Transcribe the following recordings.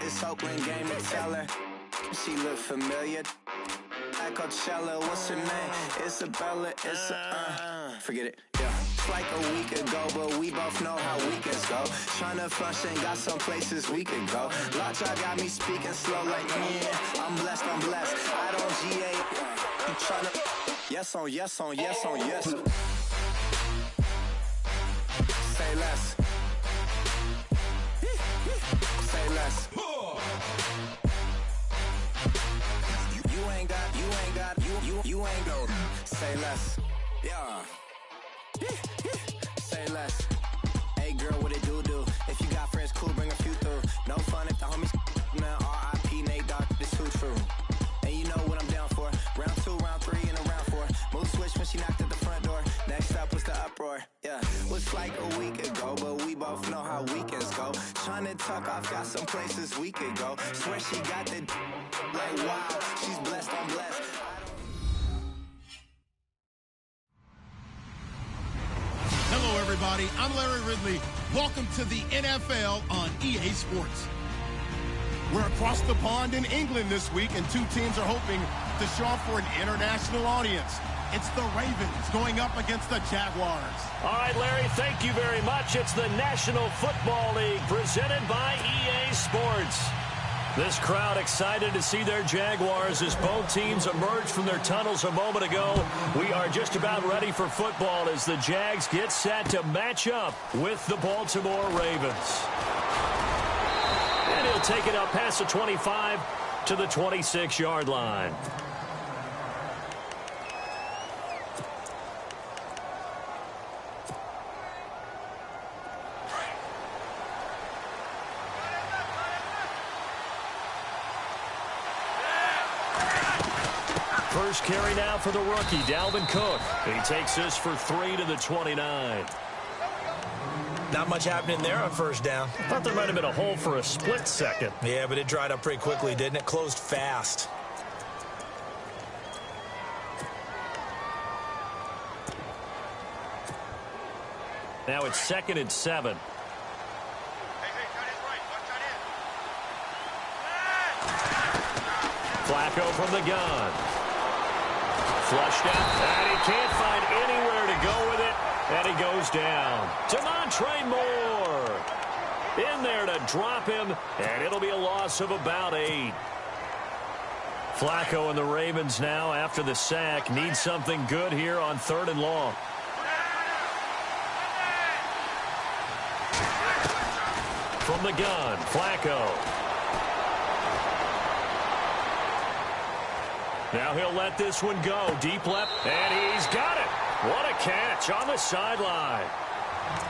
this Oakland game to tell her. She look familiar. At Coachella, what's her name? Isabella, forget it, yeah. It's like a week ago, but we both know how weekends go. Tryna function, got some places we could go. Lot y'all got me speaking slow like, yeah, I'm blessed. I don't GA, I'm tryna, yes on yes on yes on yes. Say less. Say less. You ain't go. Say less. Yeah. Say less. Hey girl, what it do? If you got friends, cool, bring a few through. No fun if the homies, man. R.I.P. Nate Dogg, this too true. And you know what I'm down for. Round 2, round 3, and a round 4. Mood switch when she knocked at the front door. Next up was the uproar. Yeah, was like a week ago, but we both know how weekends go. Tryna tuck off, got some places we could go. Swear she got the like wow, she's blessed, I'm blessed. Hello, everybody. I'm Larry Ridley. Welcome to the NFL on EA Sports. We're across the pond in England this week, and two teams are hoping to show off for an international audience. It's the Ravens going up against the Jaguars. All right, Larry, thank you very much. It's the National Football League presented by EA Sports. This crowd excited to see their Jaguars as both teams emerged from their tunnels a moment ago. We are just about ready for football as the Jags get set to match up with the Baltimore Ravens. And he'll take it up past the 25 to the 26-yard line. First carry now for the rookie, Dalvin Cook. He takes this for 3 to the 29. Not much happening there on first down. I thought there might have been a hole for a split second. Yeah, but it dried up pretty quickly, didn't it? Closed fast. Now it's 2nd and 7. Flacco from the gun. Flushed out, and he can't find anywhere to go with it, and he goes down. Demontre Moore in there to drop him, and it'll be a loss of about 8. Flacco and the Ravens now, after the sack, need something good here on 3rd and long. From the gun, Flacco. Now he'll let this one go. Deep left, and he's got it. What a catch on the sideline.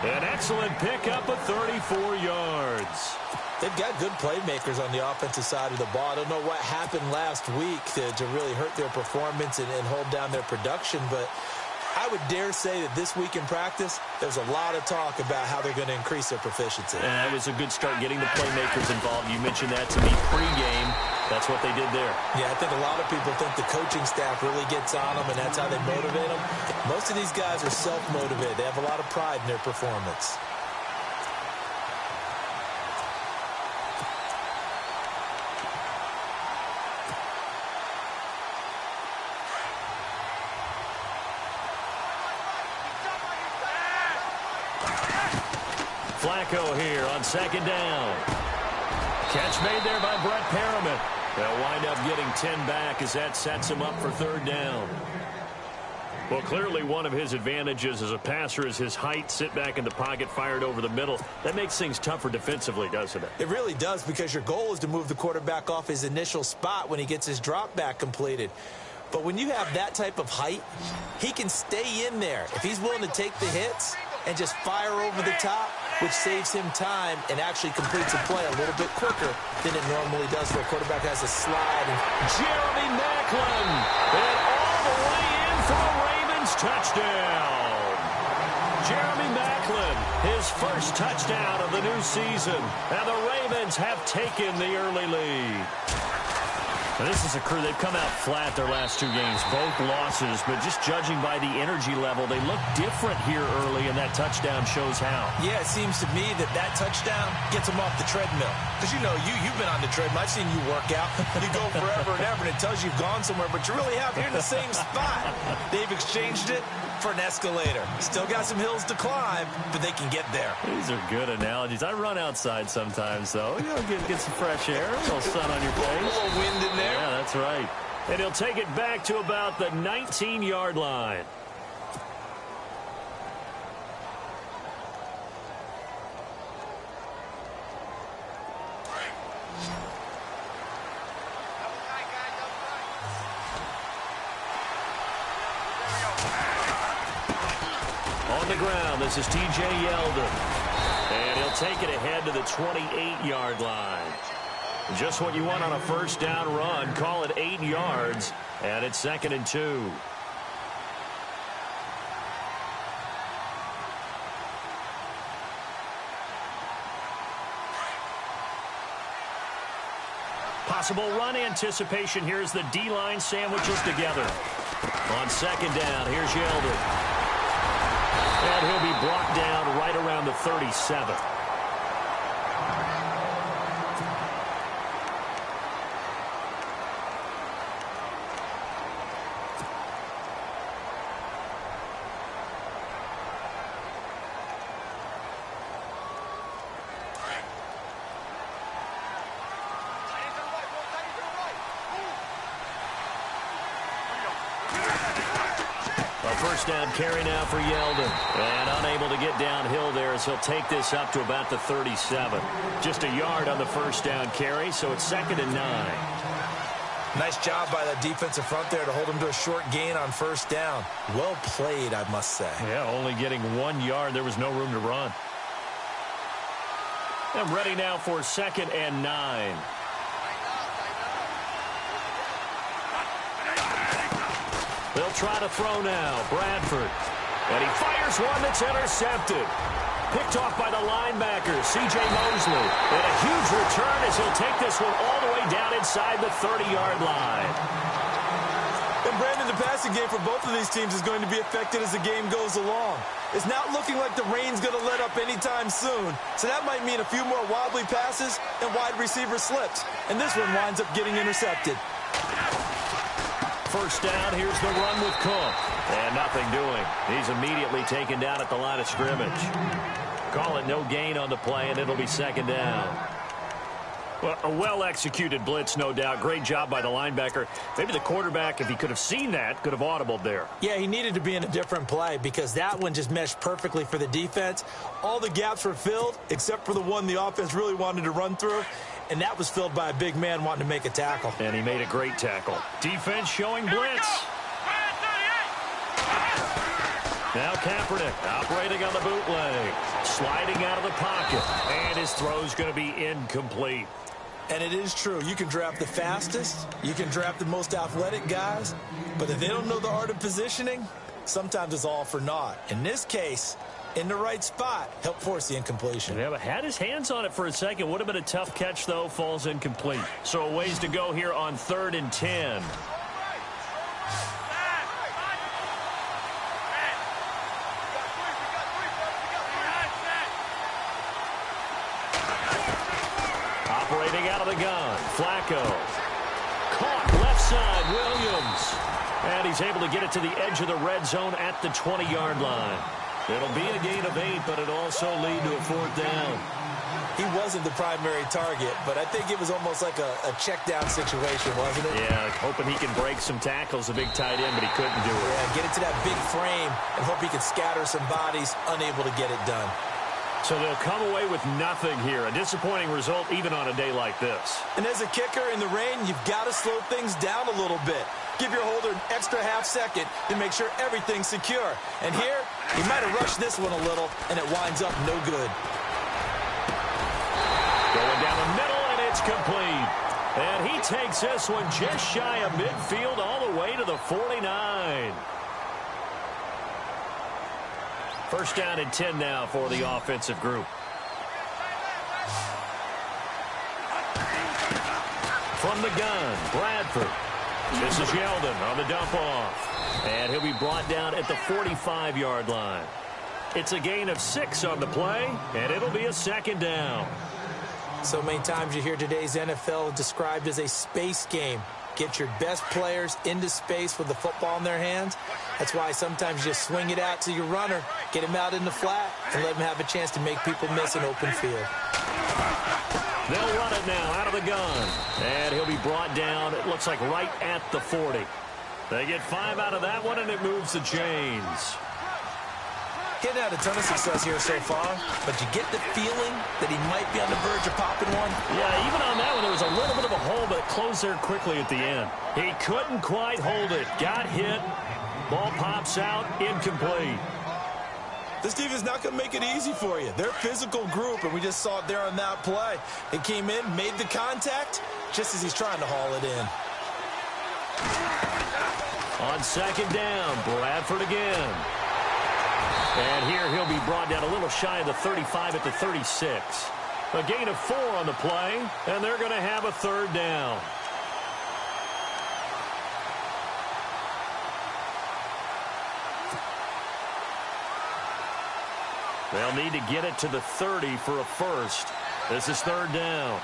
An excellent pickup of 34 yards. They've got good playmakers on the offensive side of the ball. I don't know what happened last week to really hurt their performance and hold down their production, but I would dare say that this week in practice, there's a lot of talk about how they're going to increase their proficiency. And that was a good start getting the playmakers involved. You mentioned that to me pregame. That's what they did there. Yeah, I think a lot of people think the coaching staff really gets on them, and that's how they motivate them. Most of these guys are self-motivated. They have a lot of pride in their performance. Flacco here on 2nd down. Catch made there by Brett Perriman. They'll wind up getting 10 back as that sets him up for 3rd down. Well, clearly one of his advantages as a passer is his height. Sit back in the pocket, fired over the middle. That makes things tougher defensively, doesn't it? It really does, because your goal is to move the quarterback off his initial spot when he gets his drop back completed. But when you have that type of height, he can stay in there. If he's willing to take the hits and just fire over the top, which saves him time and actually completes a play a little bit quicker than it normally does for a quarterback who has a slide. Jeremy Maclin, and all the way in for a Ravens touchdown. Jeremy Maclin, his first touchdown of the new season, and the Ravens have taken the early lead. This is a crew, they've come out flat their last 2 games, both losses, but just judging by the energy level, they look different here early, and that touchdown shows how. Yeah, it seems to me that touchdown gets them off the treadmill. Because, you know, you've been on the treadmill. I've seen you work out. You go forever and ever, and it tells you you've gone somewhere, but you really have. You're in the same spot. They've exchanged it for an escalator. Still got some hills to climb, but they can get there. These are good analogies. I run outside sometimes, though. You know, get some fresh air, a little sun on your face. A little wind in there. Yeah, that's right. And he'll take it back to about the 19-yard line. On the ground, this is T.J. Yeldon. And he'll take it ahead to the 28-yard line. Just what you want on a first down run. Call it 8 yards, and it's 2nd and 2. Possible run anticipation. Here's the D-line sandwiches together. On 2nd down, here's Yeldon. And he'll be brought down right around the 37. First down carry now for Yeldon. And unable to get downhill there as he'll take this up to about the 37. Just a yard on the first down carry, so it's 2nd and 9. Nice job by the defensive front there to hold him to a short gain on first down. Well played, I must say. Yeah, only getting 1 yard. There was no room to run. I'm ready now for 2nd and 9. They'll try to throw now. Bradford. And he fires one that's intercepted. Picked off by the linebacker, C.J. Mosley. And a huge return as he'll take this one all the way down inside the 30-yard line. And Brandon, the passing game for both of these teams is going to be affected as the game goes along. It's not looking like the rain's going to let up anytime soon. So that might mean a few more wobbly passes and wide receiver slips. And this one winds up getting intercepted. First down, here's the run with Cook. And nothing doing. He's immediately taken down at the line of scrimmage. Call it no gain on the play, and it'll be 2nd down. Well, a well-executed blitz, no doubt. Great job by the linebacker. Maybe the quarterback, if he could have seen that, could have audibled there. Yeah, he needed to be in a different play because that one just meshed perfectly for the defense. All the gaps were filled except for the one the offense really wanted to run through. And that was filled by a big man wanting to make a tackle. And he made a great tackle. Defense showing blitz. Now Kaepernick operating on the bootleg. Sliding out of the pocket. And his throw's going to be incomplete. And it is true. You can draft the fastest. You can draft the most athletic guys. But if they don't know the art of positioning, sometimes it's all for naught. In this case, in the right spot, help force the incompletion. Yeah, but had his hands on it for a second. Would have been a tough catch, though. Falls incomplete. So a ways to go here on 3rd and 10. Operating out of the gun. Flacco. Caught left side. Williams. And he's able to get it to the edge of the red zone at the 20-yard line. It'll be a gain of 8, but it'll also lead to a 4th down. He wasn't the primary target, but I think it was almost like a check down situation, wasn't it? Yeah, hoping he can break some tackles, a big tight end, but he couldn't do it. Yeah, get it to that big frame and hope he can scatter some bodies, unable to get it done. So they'll come away with nothing here. A disappointing result even on a day like this. And as a kicker in the rain, you've got to slow things down a little bit. Give your holder an extra half second to make sure everything's secure. And here, he might have rushed this one a little, and it winds up no good. Going down the middle, and it's complete. And he takes this one just shy of midfield all the way to the 49. First down and 10 now for the offensive group. From the gun, Bradford. This is Yeldon on the dump off. And he'll be brought down at the 45-yard line. It's a gain of 6 on the play, and it'll be a second down. So many times you hear today's NFL described as a space game. Get your best players into space with the football in their hands. That's why sometimes you just swing it out to your runner, get him out in the flat, and let him have a chance to make people miss an open field. They'll run it now out of the gun. And he'll be brought down, it looks like right at the 40. They get 5 out of that one, and it moves the chains. Getting out a ton of success here so far, but you get the feeling that he might be on the verge of popping one. Yeah, even on that one, there was a little bit of a hole, but it closed there quickly at the end. He couldn't quite hold it. Got hit. Ball pops out. Incomplete. This defense is not going to make it easy for you. They're a physical group, and we just saw it there on that play. It came in, made the contact, just as he's trying to haul it in. On second down, Bradford again. And here he'll be brought down a little shy of the 35 at the 36. A gain of 4 on the play, and they're going to have a third down. They'll need to get it to the 30 for a first. This is third down.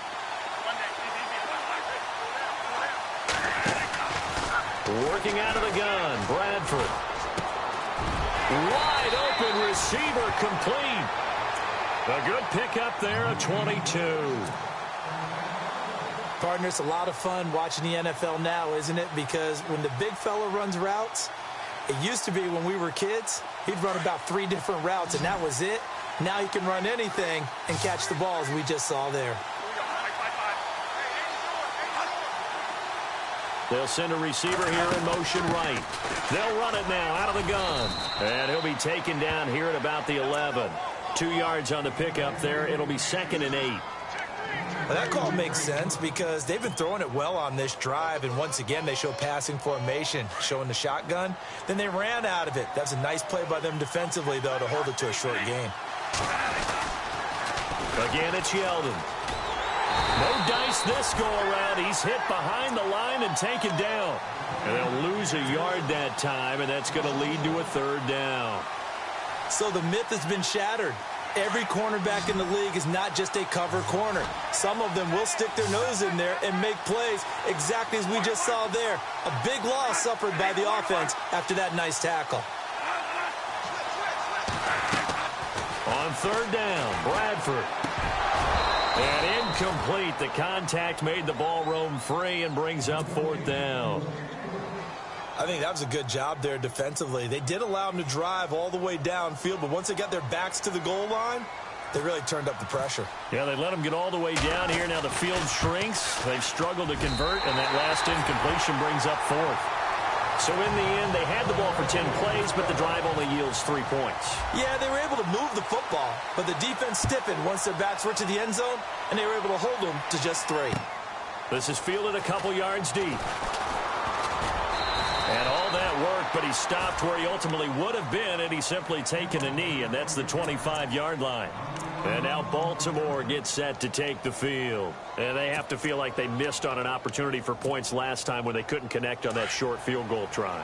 Working out of the gun, Bradford. Wide open receiver, complete. A good pickup there, a 22. Partner, it's a lot of fun watching the NFL now, isn't it? Because when the big fella runs routes, it used to be when we were kids, he'd run about 3 different routes, and that was it. Now he can run anything and catch the balls we just saw there. They'll send a receiver here in motion right. They'll run it now out of the gun. And he'll be taken down here at about the 11. 2 yards on the pickup there. It'll be 2nd and 8. Well, that call makes sense because they've been throwing it well on this drive, and once again they show passing formation, showing the shotgun. Then they ran out of it. That's a nice play by them defensively, though, to hold it to a short gain. Again, it's Yeldon. No dice this go-around. He's hit behind the line and taken down. And they'll lose a yard that time, and that's going to lead to a third down. So the myth has been shattered. Every cornerback in the league is not just a cover corner. Some of them will stick their nose in there and make plays exactly as we just saw there. A big loss suffered by the offense after that nice tackle. On third down, Bradford. And incomplete. The contact made the ball roam free and brings up 4th down. I think that was a good job there defensively. They did allow them to drive all the way downfield, but once they got their backs to the goal line, they really turned up the pressure. Yeah, they let them get all the way down here. Now the field shrinks. They've struggled to convert, and that last incompletion brings up 4th. So in the end, they had the ball for 10 plays, but the drive only yields 3 points. Yeah, they were able to move the football, but the defense stiffened once their backs were to the end zone, and they were able to hold them to just 3. This is fielded a couple yards deep. And all that worked, but he stopped where he ultimately would have been, and he's simply taken a knee, and that's the 25-yard line. And now Baltimore gets set to take the field. And they have to feel like they missed on an opportunity for points last time when they couldn't connect on that short field goal try.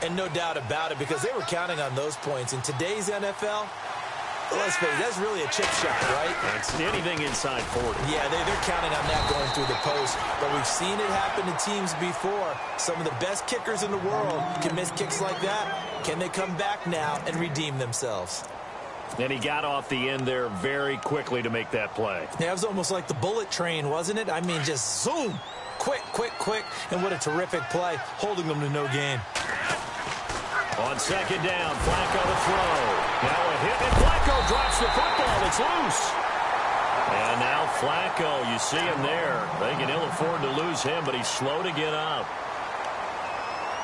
And no doubt about it, because they were counting on those points. In today's NFL, let's face it, that's really a chip shot, right? It's anything inside 40. Yeah, they're counting on that going through the post. But we've seen it happen to teams before. Some of the best kickers in the world can miss kicks like that. Can they come back now and redeem themselves? And he got off the end there very quickly to make that play. Yeah, it was almost like the bullet train, wasn't it? I mean, just zoom. Quick, quick, quick. And what a terrific play, holding them to no gain. On second down, Flacco to throw. Now a hit, and Flacco drops the football. It's loose. And now Flacco, you see him there. They can ill afford to lose him, but he's slow to get up.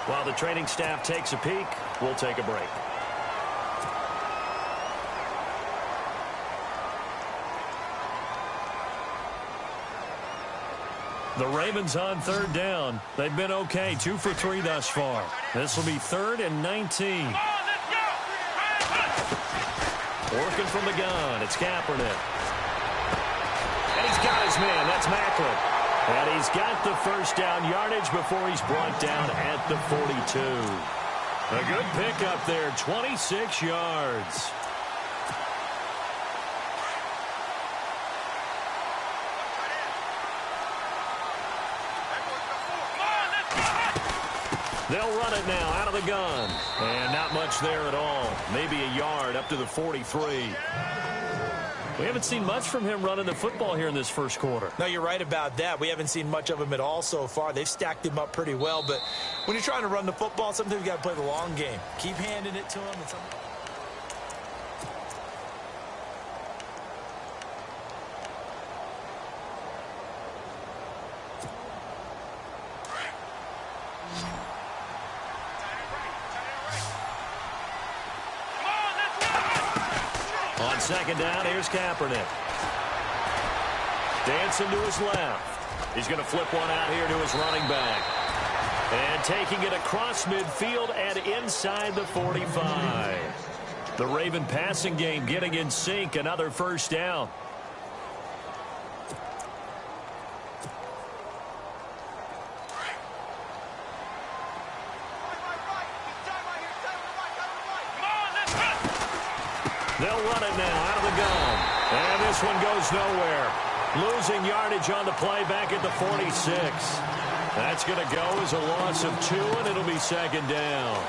While the training staff takes a peek, we'll take a break. The Ravens on third down. They've been okay, 2 for 3 thus far. This will be 3rd and 19. Working from the gun, it's Kaepernick. And he's got his man, that's Macklin. And he's got the first down yardage before he's brought down at the 42. A good pickup there, 26 yards. They'll run it now out of the gun. And not much there at all. Maybe a yard up to the 43. We haven't seen much from him running the football here in this first quarter. No, you're right about that. We haven't seen much of him at all so far. They've stacked him up pretty well. But when you're trying to run the football, sometimes you got to play the long game. Keep handing it to him. On second down, here's Kaepernick. Dancing to his left. He's going to flip one out here to his running back. And taking it across midfield and inside the 45. The Raven passing game getting in sync. Another first down. They'll run it now out of the gun. And this one goes nowhere. Losing yardage on the play back at the 46. That's going to go as a loss of 2, and it'll be second down.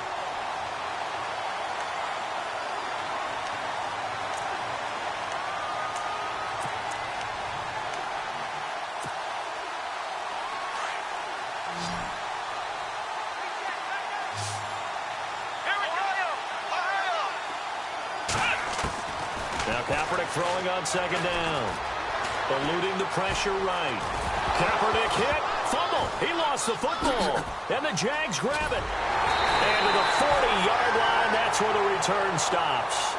Now Kaepernick throwing on second down. Eluding the pressure right. Kaepernick hit. Fumble. He lost the football. And the Jags grab it. And to the 40-yard line, that's where the return stops.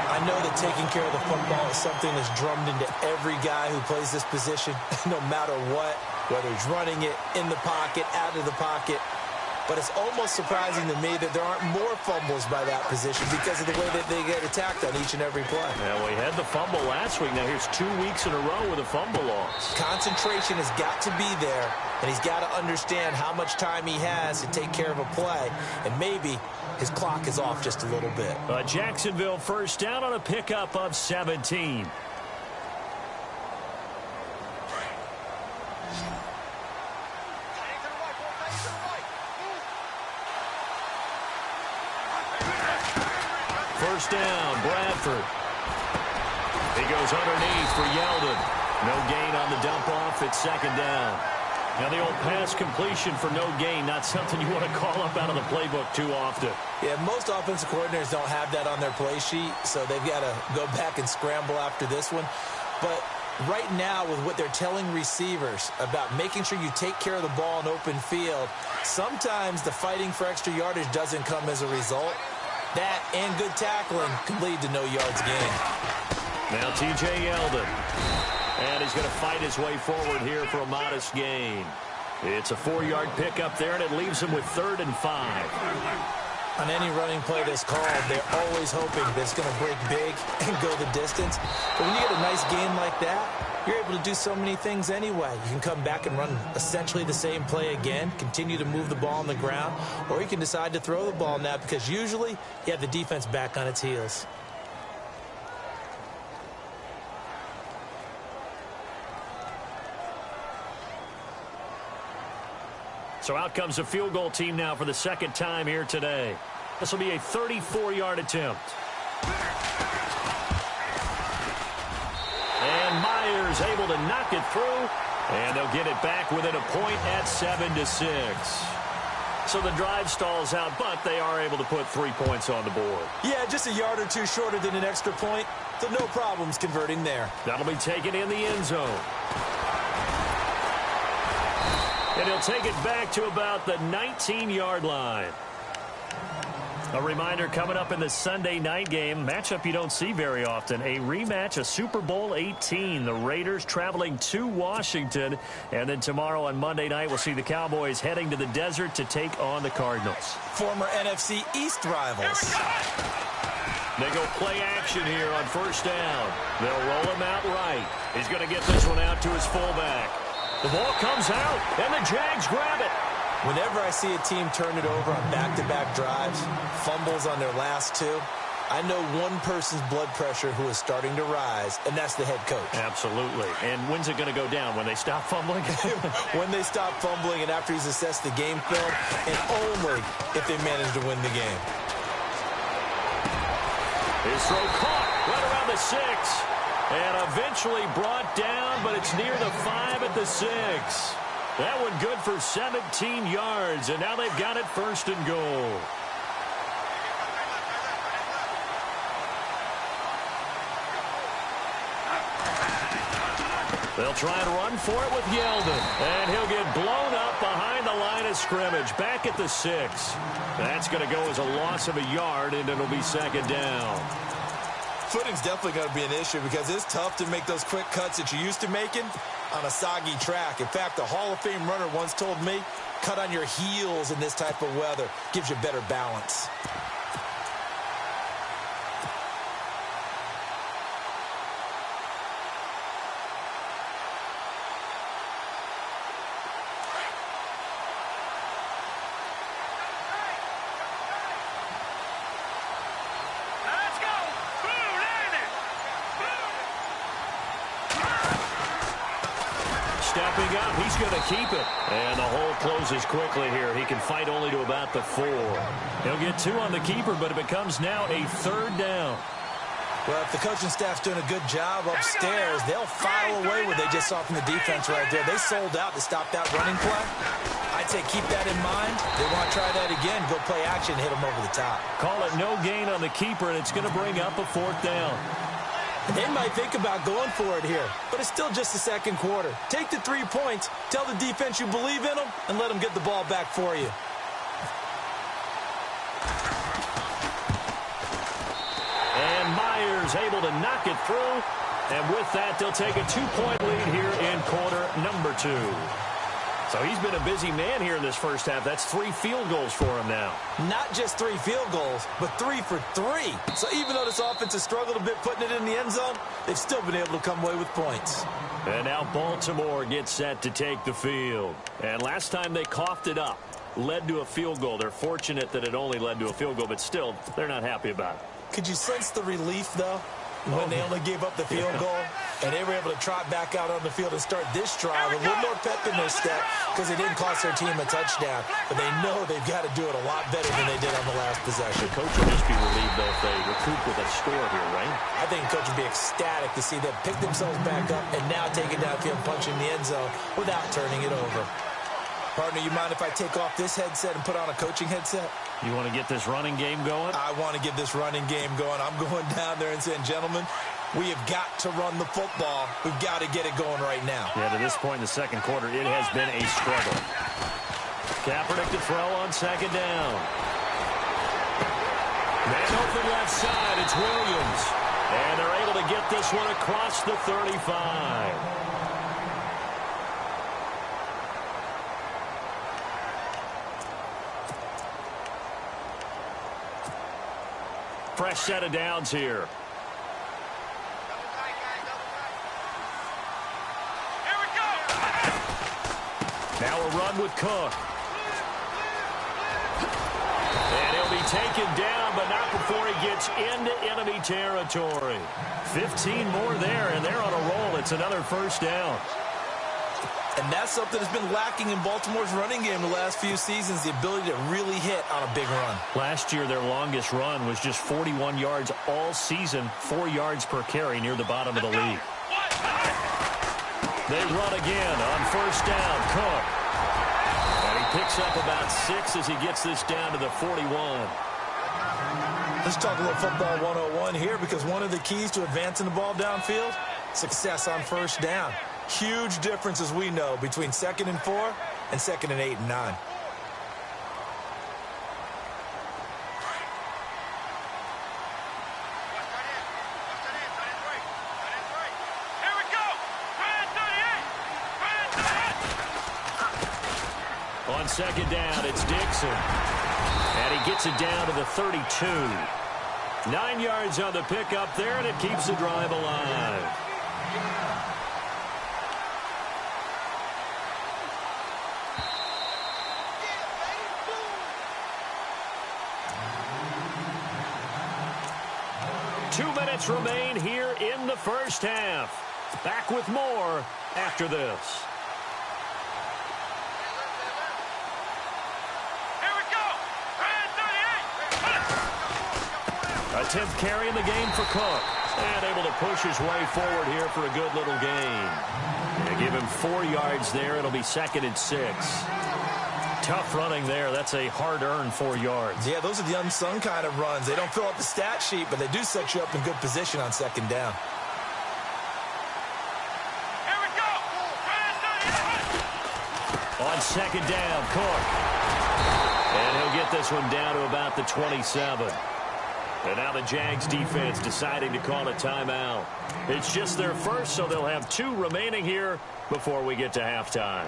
I know that taking care of the football is something that's drummed into every guy who plays this position, no matter what, whether he's running it, in the pocket, out of the pocket. But it's almost surprising to me that there aren't more fumbles by that position because of the way that they get attacked on each and every play. Yeah, we had the fumble last week. Now here's 2 weeks in a row with a fumble loss. Concentration has got to be there, and he's got to understand how much time he has to take care of a play, and maybe his clock is off just a little bit. Jacksonville first down on a pickup of 17. First down, Bradford. He goes underneath for Yeldon. No gain on the dump off. It's second down. Now the old pass completion for no gain, not something you want to call up out of the playbook too often. Yeah, most offensive coordinators don't have that on their play sheet, so they've got to go back and scramble after this one. But right now, with what they're telling receivers about making sure you take care of the ball in open field, sometimes the fighting for extra yardage doesn't come as a result. That and good tackling can lead to no yards gained. Now T.J. Yeldon. And he's going to fight his way forward here for a modest gain. It's a 4-yard pickup there, and it leaves him with 3rd and 5. On any running play that's called, they're always hoping that it's going to break big and go the distance. But when you get a nice gain like that, you're able to do so many things anyway. You can come back and run essentially the same play again, continue to move the ball on the ground, or you can decide to throw the ball now because usually you have the defense back on its heels. So out comes a field goal team now for the second time here today. This will be a 34-yard attempt. And Myers able to knock it through. And they'll get it back within a point at 7-6. So the drive stalls out, but they are able to put 3 points on the board. Yeah, just a yard or two shorter than an extra point. So no problems converting there. That'll be taken in the end zone. And he'll take it back to about the 19-yard line. A reminder coming up in the Sunday night game, matchup you don't see very often, a rematch of Super Bowl 18. The Raiders traveling to Washington. And then tomorrow on Monday night, we'll see the Cowboys heading to the desert to take on the Cardinals. Former NFC East rivals. They go play action here on first down. They'll roll him out right. He's going to get this one out to his fullback. The ball comes out, and the Jags grab it. Whenever I see a team turn it over on back-to-back drives, fumbles on their last two, I know one person's blood pressure who is starting to rise, and that's the head coach. Absolutely. And when's it going to go down? When they stop fumbling? When they stop fumbling and after he's assessed the game film, and only if they manage to win the game. His throw caught right around the 6. And eventually brought down, but it's near the 5 at the 6. That one good for 17 yards, and now they've got it 1st and goal. They'll try and run for it with Yeldon, and he'll get blown up behind the line of scrimmage, back at the 6. That's going to go as a loss of a yard, and it'll be 2nd down. Footing's definitely going to be an issue because it's tough to make those quick cuts that you're used to making on a soggy track. In fact, a Hall of Fame runner once told me, cut on your heels in this type of weather. Gives you better balance. Stepping up, he's going to keep it. And the hole closes quickly here. He can fight only to about the 4. He'll get 2 on the keeper, but it becomes now a 3rd down. Well, if the coaching staff's doing a good job upstairs, they'll file away what they just saw from the defense right there. They sold out to stop that running play. I'd say keep that in mind. They want to try that again, go play action, hit them over the top. Call it no gain on the keeper, and it's going to bring up a 4th down. They might think about going for it here, but it's still just the 2nd quarter. Take the 3 points, tell the defense you believe in them, and let them get the ball back for you. And Myers able to knock it through. And with that, they'll take a 2-point lead here in quarter number 2. So he's been a busy man here in this first half. That's 3 field goals for him now. Not just 3 field goals, but 3 for 3. So even though this offense has struggled a bit putting it in the end zone, they've still been able to come away with points. And now Baltimore gets set to take the field. And last time they coughed it up, led to a field goal. They're fortunate that it only led to a field goal, but still, they're not happy about it. Could you sense the relief, though, when they only gave up the field goal? And they were able to trot back out on the field and start this drive. A little more pep in their step because it didn't cost their team a touchdown. But they know they've got to do it a lot better than they did on the last possession. The coach will just be relieved, though, if they recoup with a score here, right? I think the coach would be ecstatic to see them pick themselves back up and now take it downfield, punch in the end zone without turning it over. Partner, you mind if I take off this headset and put on a coaching headset? You want to get this running game going? I want to get this running game going. I'm going down there and saying, gentlemen, we have got to run the football. We've got to get it going right now. Yeah, to this point in the 2nd quarter, it has been a struggle. Kaepernick to throw on 2nd down. Man open left side, it's Williams. And they're able to get this one across the 35. Fresh set of downs here. Now a run with Cook. And he'll be taken down, but not before he gets into enemy territory. 15 more there, and they're on a roll. It's another 1st down. And that's something that's been lacking in Baltimore's running game the last few seasons, the ability to really hit on a big run. Last year, their longest run was just 41 yards all season, 4 yards per carry near the bottom of the league. They run again on 1st down, Cook. And he picks up about 6 as he gets this down to the 41. Let's talk a little football 101 here, because one of the keys to advancing the ball downfield, success on 1st down. Huge difference, as we know, between 2nd and 4 and 2nd and 8 and 9. On 2nd down, it's Dixon. And he gets it down to the 32. 9 yards on the pickup there, and it keeps the drive alive. 2 minutes remain here in the first half. Back with more after this. A 10th carry in the game for Cook. And able to push his way forward here for a good little gain. They give him 4 yards there. It'll be 2nd and 6. Tough running there. That's a hard-earned 4 yards. Yeah, those are the unsung kind of runs. They don't fill up the stat sheet, but they do set you up in good position on 2nd down. Here we go. On 2nd down, Cook. And he'll get this one down to about the 27. And now the Jags defense deciding to call a timeout. It's just their first, so they'll have 2 remaining here before we get to halftime.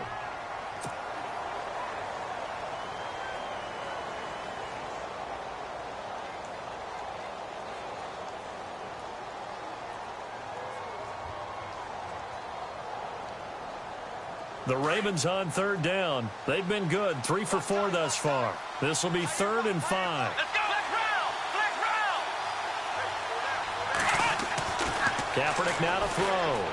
The Ravens on 3rd down. They've been good, 3 for 4 thus far. This will be 3rd and 5. Kaepernick now to throw.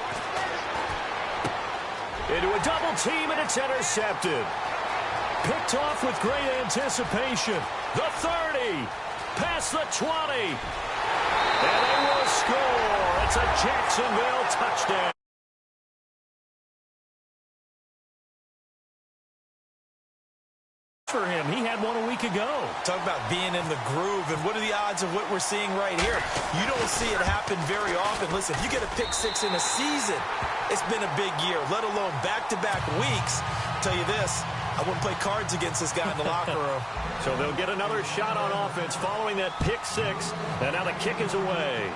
Into a double team, and it's intercepted. Picked off with great anticipation. The 30. Past the 20. And they will score. It's a Jacksonville touchdown. For him, he had one a week ago. Talk about being in the groove, and what are the odds of what we're seeing right here? You don't see it happen very often. Listen, if you get a pick 6 in a season, it's been a big year, let alone back-to-back weeks. I'll tell you this, I wouldn't play cards against this guy in the locker room. So they'll get another shot on offense following that pick 6, and now the kick is away.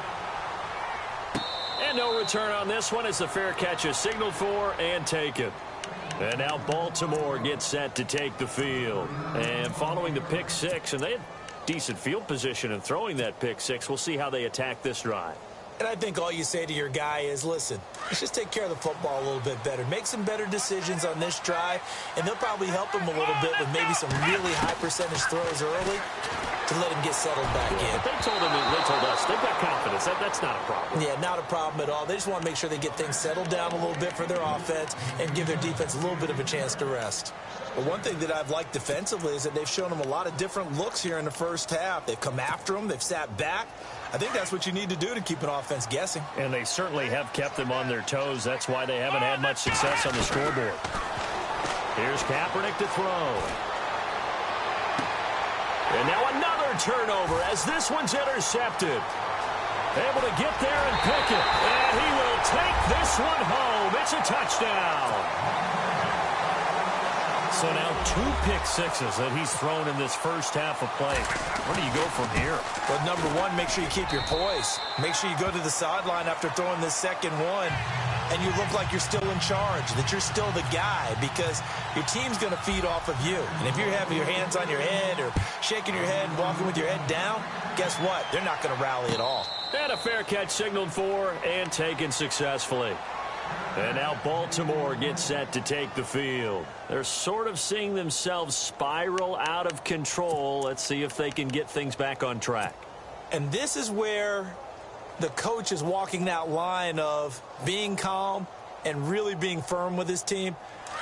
And no return on this one as the fair catch is signaled for and taken. And now Baltimore gets set to take the field. And following the pick 6, and they had decent field position in throwing that pick 6. We'll see how they attack this drive. And I think all you say to your guy is, listen, let's just take care of the football a little bit better. Make some better decisions on this drive, and they'll probably help him a little bit with maybe some really high percentage throws early to let him get settled back in. They told us they've got confidence. That's not a problem. Yeah, not a problem at all. They just want to make sure they get things settled down a little bit for their offense and give their defense a little bit of a chance to rest. But one thing that I've liked defensively is that they've shown them a lot of different looks here in the first half. They've come after them. They've sat back. I think that's what you need to do to keep an offense guessing. And they certainly have kept them on their toes. That's why they haven't had much success on the scoreboard. Here's Kaepernick to throw. And now another turnover as this one's intercepted. Able to get there and pick it. And he will take this one home. It's a touchdown. So now 2 pick 6s that he's thrown in this first half of play. Where do you go from here? Well, number one, make sure you keep your poise. Make sure you go to the sideline after throwing this second one, and you look like you're still in charge, that you're still the guy, because your team's going to feed off of you. And if you're having your hands on your head or shaking your head and walking with your head down, guess what? They're not going to rally at all. And a fair catch signaled for and taken successfully. And now Baltimore gets set to take the field. They're sort of seeing themselves spiral out of control. Let's see if they can get things back on track. And this is where the coach is walking that line of being calm and really being firm with his team.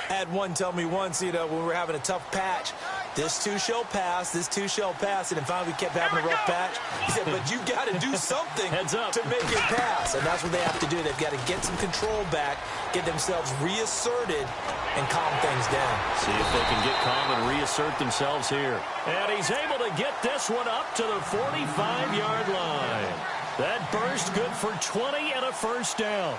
I had one tell me once, when we were having a tough patch, this too shall pass, this too shall pass. And then finally we kept having a rough patch. He said, but you got to do something to make it pass. And that's what they have to do. They've got to get some control back, get themselves reasserted, and calm things down. See if they can get calm and reassert themselves here. And he's able to get this one up to the 45-yard line. That burst good for 20 and a first down.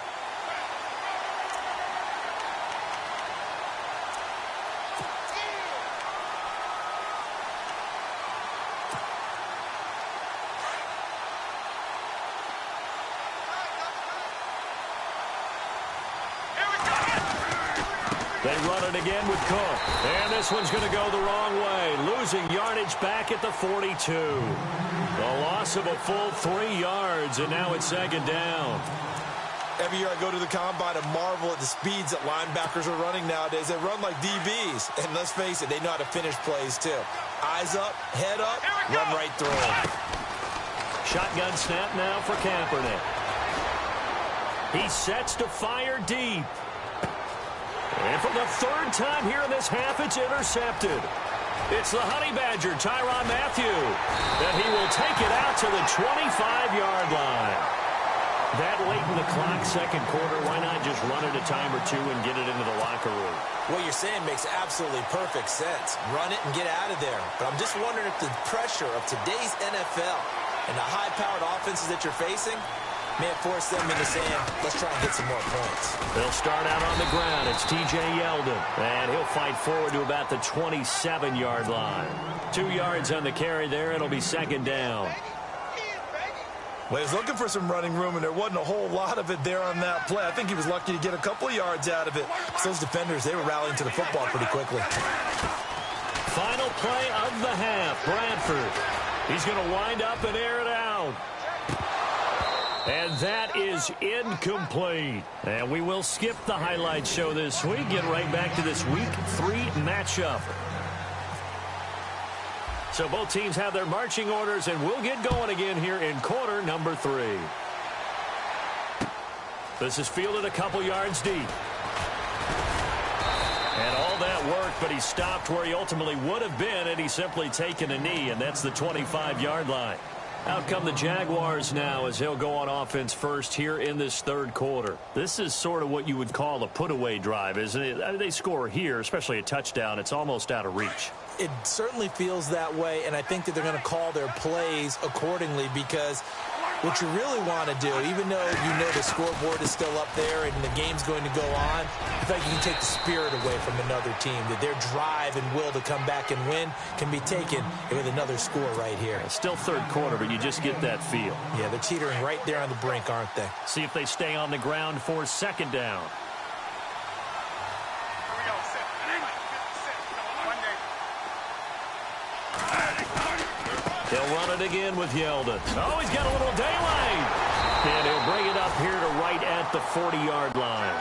They run it again with Cook. And this one's going to go the wrong way. Losing yardage back at the 42. The loss of a full 3 yards, and now it's second down. Every year I go to the combine and marvel at the speeds that linebackers are running nowadays. They run like DBs. And let's face it, they know how to finish plays too. Eyes up, head up, run right through them. shotgun snap now for Kaepernick. He sets to fire deep. And for the third time here in this half, it's intercepted. It's the Honey Badger, Tyrann Mathieu, and he will take it out to the 25-yard line. That late in the clock, second quarter, why not just run it a time or two and get it into the locker room? What you're saying makes absolutely perfect sense. Run it and get out of there. But I'm just wondering if the pressure of today's NFL and the high-powered offenses that you're facing may have forced them into saying, let's try and get some more points. They'll start out on the ground. It's T.J. Yeldon, and he'll fight forward to about the 27-yard line. 2 yards on the carry there. It'll be second down. Well, he was looking for some running room, and there wasn't a whole lot of it there on that play. I think he was lucky to get a couple of yards out of it. So those defenders, they were rallying to the football pretty quickly. Final play of the half. Bradford. He's going to wind up and air it out. And that is incomplete. And we will skip the highlight show this week. Get right back to this Week 3 matchup. So both teams have their marching orders, and we'll get going again here in quarter number 3. This is fielded a couple yards deep. And all that work, but he stopped where he ultimately would have been had he simply taken a knee, and that's the 25-yard line. Out come the Jaguars now as he'll go on offense first here in this third quarter. This is sort of what you would call a put-away drive, isn't it? I mean, they score here, especially a touchdown. It's almost out of reach. It certainly feels that way, and I think that they're going to call their plays accordingly because what you really want to do, even though you know the scoreboard is still up there and the game's going to go on, I feel like you can take the spirit away from another team, that their drive and will to come back and win can be taken with another score right here. It's still third quarter, but you just get that feel. Yeah, they're teetering right there on the brink, aren't they? See if they stay on the ground for second down. They'll run it again with Yeldon. Oh, he's got a little daylight. And he'll bring it up here to right at the 40-yard line.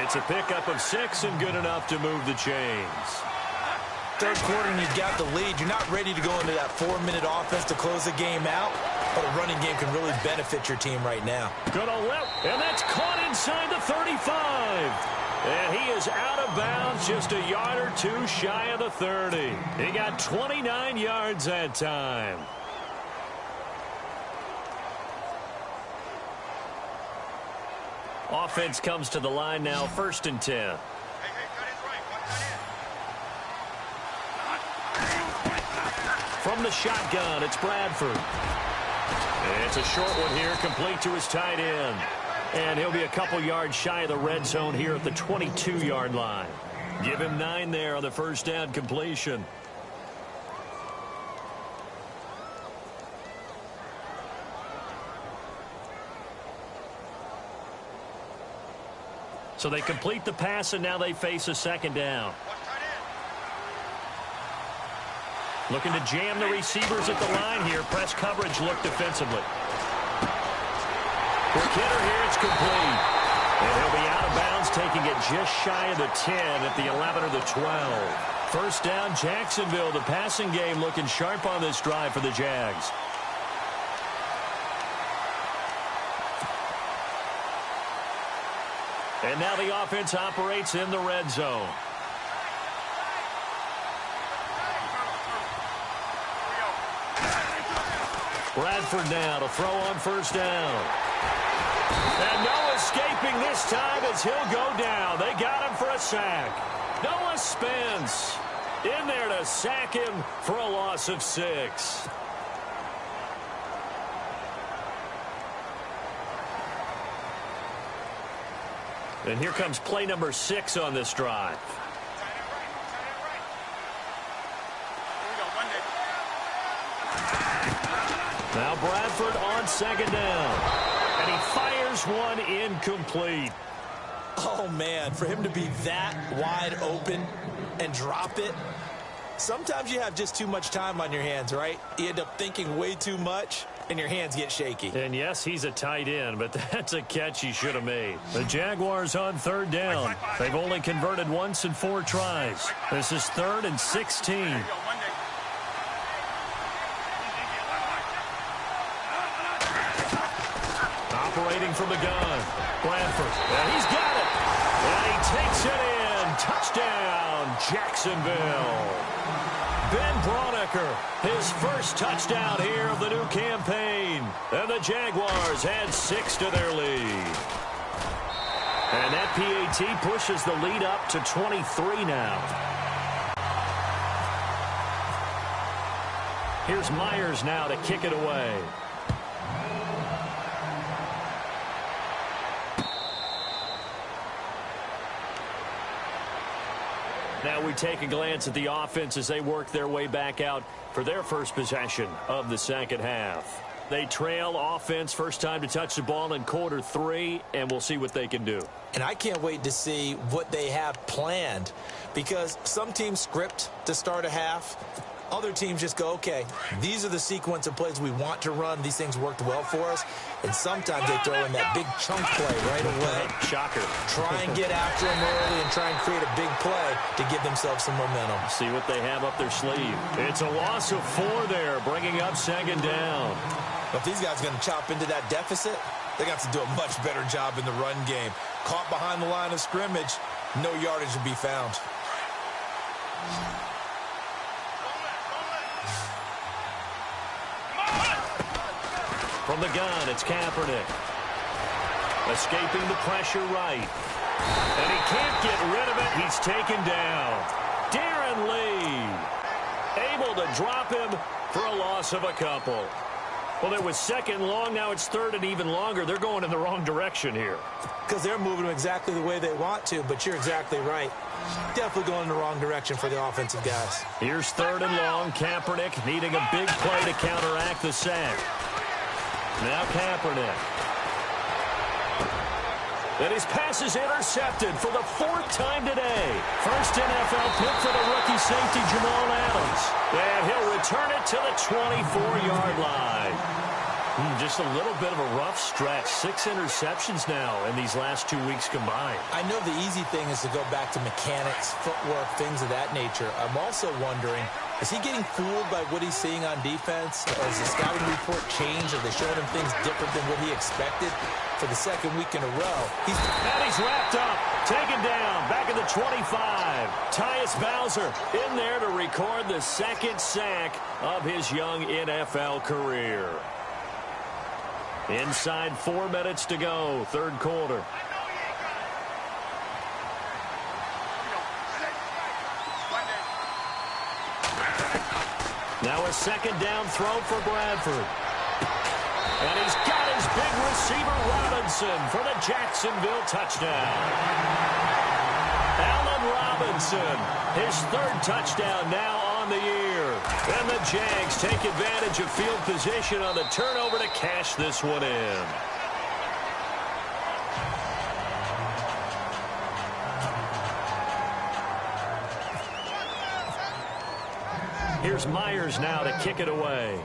It's a pickup of 6 and good enough to move the chains. Third quarter and you've got the lead. You're not ready to go into that 4-minute offense to close the game out, but a running game can really benefit your team right now. Gonna left, and that's caught inside the 35. And he is out of bounds just a yard or two shy of the 30. He got 29 yards that time. Offense comes to the line now, 1st and 10. From the shotgun, it's Bradford. And it's a short one here, complete to his tight end. And he'll be a couple yards shy of the red zone here at the 22-yard line. Give him 9 there on the first down completion. So they complete the pass, and now they face a second down. Looking to jam the receivers at the line here. Press coverage look defensively. For Kidder here, it's complete. And he'll be out of bounds, taking it just shy of the 10 at the 11 or the 12. First down, Jacksonville. The passing game looking sharp on this drive for the Jags. And now the offense operates in the red zone. Bradford now to throw on first down. And no escaping this time as he'll go down. They got him for a sack. Noah Spence in there to sack him for a loss of 6. And here comes play number 6 on this drive. Now Bradford on second down. And he fires one incomplete. Oh, man, for him to be that wide open and drop it, sometimes you have just too much time on your hands, right? You end up thinking way too much, and your hands get shaky. And, yes, he's a tight end, but that's a catch he should have made. The Jaguars on third down. They've only converted once in 4 tries. This is 3rd and 16. operating from the gun. Bradford, and he's got it. And he takes it in. Touchdown, Jacksonville. Ben Braunecker, his first touchdown here of the new campaign. And the Jaguars add 6 to their lead. And that PAT pushes the lead up to 23 now. Here's Myers now to kick it away. Now we take a glance at the offense as they work their way back out for their first possession of the second half. They trail offense, first time to touch the ball in quarter 3, and we'll see what they can do. And I can't wait to see what they have planned, because some teams script to start a half. Other teams just go, okay, these are the sequence of plays we want to run. These things worked well for us. And sometimes they throw in that big chunk play right away. Shocker. Try and get after them early and try and create a big play to give themselves some momentum. See what they have up their sleeve. It's a loss of 4 there, bringing up second down. If these guys are going to chop into that deficit, they got to do a much better job in the run game. Caught behind the line of scrimmage, no yardage to be found. From the gun, it's Kaepernick. Escaping the pressure right. And he can't get rid of it. He's taken down. Darren Lee able to drop him for a loss of a couple. Well, it was second long. Now it's third and even longer. They're going in the wrong direction here. Because they're moving them exactly the way they want to, but you're exactly right. Definitely going in the wrong direction for the offensive guys. Here's third and long. Kaepernick needing a big play to counteract the sack. Now Kaepernick. And his pass is intercepted for the 4th time today. First NFL pick for the rookie safety Jamal Adams. And he'll return it to the 24-yard line. Just a little bit of a rough stretch. 6 interceptions now in these last 2 weeks combined. I know the easy thing is to go back to mechanics, footwork, things of that nature. I'm also wondering, is he getting fooled by what he's seeing on defense? Has the scouting report changed? Are they showing him things different than what he expected? For the second week in a row, he's wrapped up, taken down, back at the 25. Tyus Bowser in there to record the second sack of his young NFL career. Inside 4 minutes to go, third quarter. Now a second down throw for Bradford. And he's got his big receiver Robinson for the Jacksonville touchdown. Allen Robinson, his 3rd touchdown now on the year. And the Jags take advantage of field position on the turnover to cash this one in. Here's Myers now to kick it away.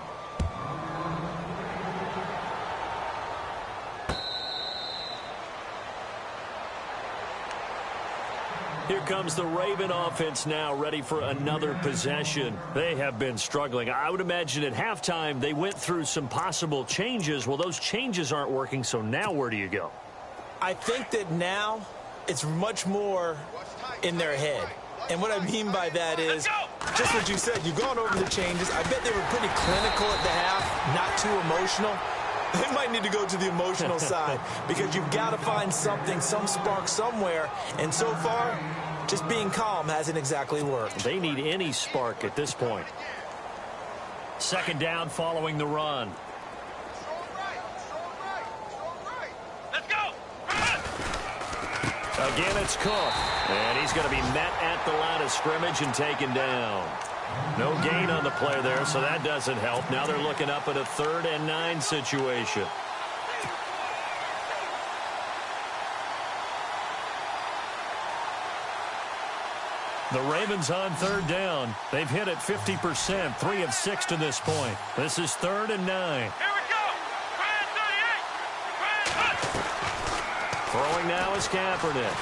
Here comes the Raven offense now, ready for another possession. They have been struggling. I would imagine at halftime they went through some possible changes. Well, those changes aren't working, so now where do you go? I think that now it's much more in their head. And what I mean by that is just what you said. You've gone over the changes. I bet they were pretty clinical at the half, not too emotional. They might need to go to the emotional side because you've got to find something, some spark somewhere. And so far, just being calm hasn't exactly worked. They need any spark at this point. Second down following the run. Let's go! Again, it's Cook. And he's going to be met at the line of scrimmage and taken down. No gain on the play there, so that doesn't help. Now they're looking up at a 3rd and 9 situation. The Ravens on 3rd down. They've hit it 50%, 3 of 6 to this point. This is 3rd and 9. Here we go! Throwing now is Kaepernick.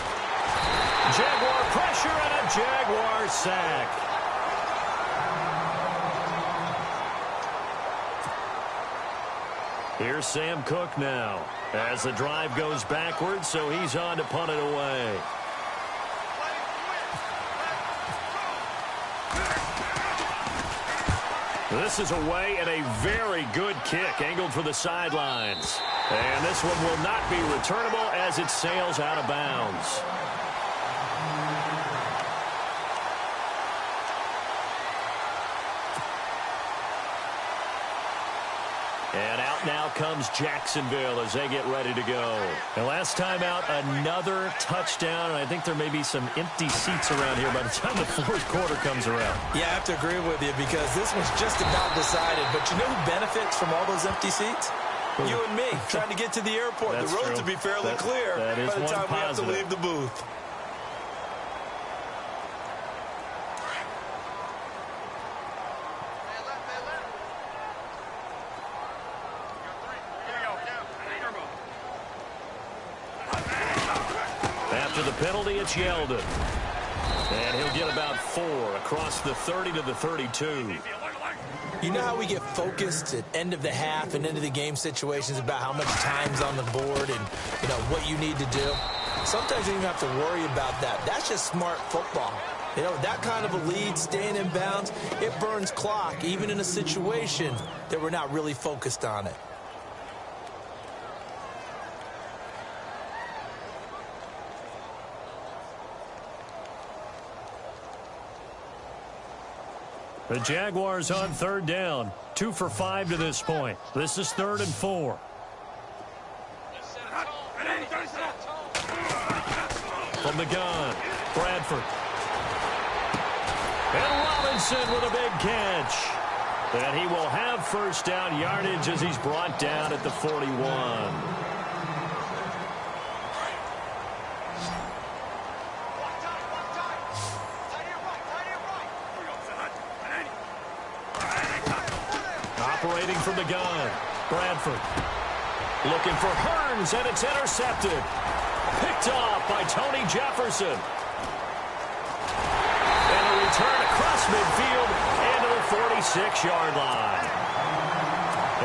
Jaguar pressure and a Jaguar sack. Here's Sam Cook now as the drive goes backwards, so he's on to punt it away. This is away and a very good kick angled for the sidelines. And this one will not be returnable as it sails out of bounds. And out now comes Jacksonville as they get ready to go. And last time out, another touchdown. And I think there may be some empty seats around here by the time the fourth quarter comes around. Yeah, I have to agree with you because this one's just about decided. But you know who benefits from all those empty seats? You and me, trying to get to the airport. That's the roads true. will be fairly clear by the time we have to leave the booth. After the penalty, it's Yeldon. And he'll get about 4 across the 30 to the 32. You know how we get focused at end of the half and end of the game situations about how much time's on the board and, you know, what you need to do? Sometimes you don't even have to worry about that. That's just smart football. You know, that kind of a lead, staying in bounds, it burns clock, even in a situation that we're not really focused on it. The Jaguars on third down. 2 for 5 to this point. This is 3rd and 4. From the gun, Bradford. And Robinson with a big catch. And he will have first down yardage as he's brought down at the 41. Operating from the gun, Bradford. Looking for Hearns, and it's intercepted. Picked off by Tony Jefferson. And a return across midfield and to the 46-yard line.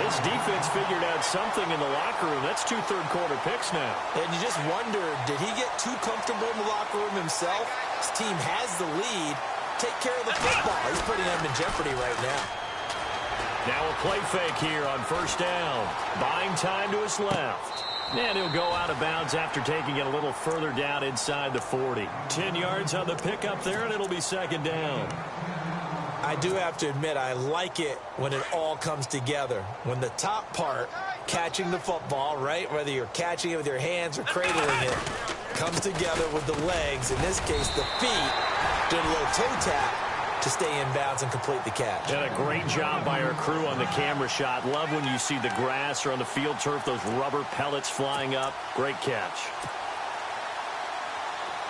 His defense figured out something in the locker room. That's 2 third-quarter picks now. And you just wonder, did he get too comfortable in the locker room himself? His team has the lead. Take care of the football. He's putting them in jeopardy right now. Now a play fake here on first down. Buying time to his left. And he'll go out of bounds after taking it a little further down inside the 40. 10 yards on the pickup there, and it'll be second down. I do have to admit, I like it when it all comes together. When the top part, catching the football, right, whether you're catching it with your hands or cradling it, comes together with the legs, in this case the feet, doing a little toe tap to stay in bounds and complete the catch. And a great job by our crew on the camera shot. Love when you see the grass or on the field turf, those rubber pellets flying up. Great catch.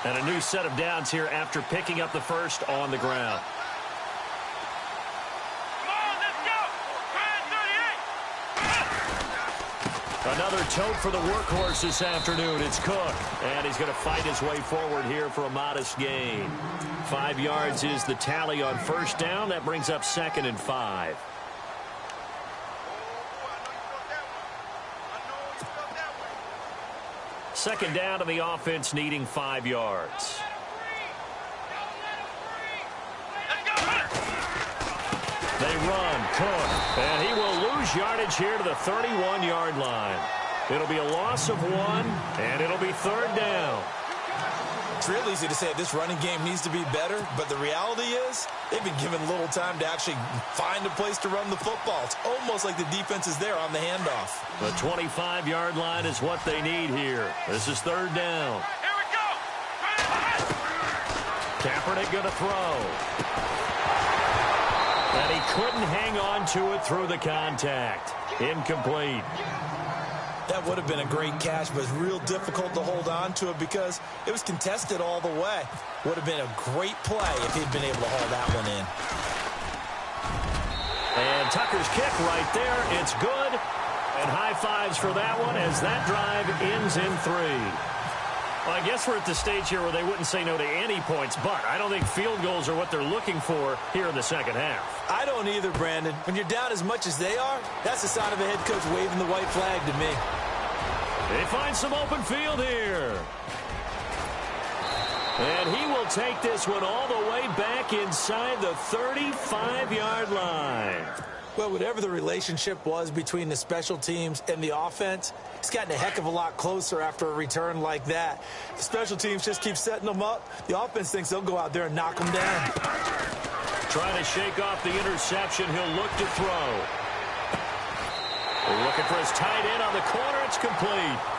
And a new set of downs here after picking up the first on the ground. Another tote for the workhorse this afternoon. It's Cook, and he's going to fight his way forward here for a modest gain. 5 yards is the tally on first down. That brings up 2nd and 5. Second down to the offense needing 5 yards. They run, Cook, and he will lose yardage here to the 31-yard line. It'll be a loss of 1, and it'll be 3rd down. It's real easy to say this running game needs to be better, but the reality is they've been given little time to actually find a place to run the football. It's almost like the defense is there on the handoff. The 25-yard line is what they need here. This is 3rd down. Here we go. Kaepernick going to throw. And he couldn't hang on to it through the contact. Incomplete. That would have been a great catch, but it's real difficult to hold on to it because it was contested all the way. Would have been a great play if he'd been able to haul that one in. And Tucker's kick right there. It's good. And high fives for that one as that drive ends in 3. Well, I guess we're at the stage here where they wouldn't say no to any points, but I don't think field goals are what they're looking for here in the second half. I don't either, Brandon. When you're down as much as they are, that's the sign of a head coach waving the white flag to me. They find some open field here. And he will take this one all the way back inside the 35-yard line. Well, whatever the relationship was between the special teams and the offense, it's gotten a heck of a lot closer after a return like that. The special teams just keep setting them up. The offense thinks they'll go out there and knock them down. Trying to shake off the interception. He'll look to throw. Looking for his tight end on the corner. It's complete.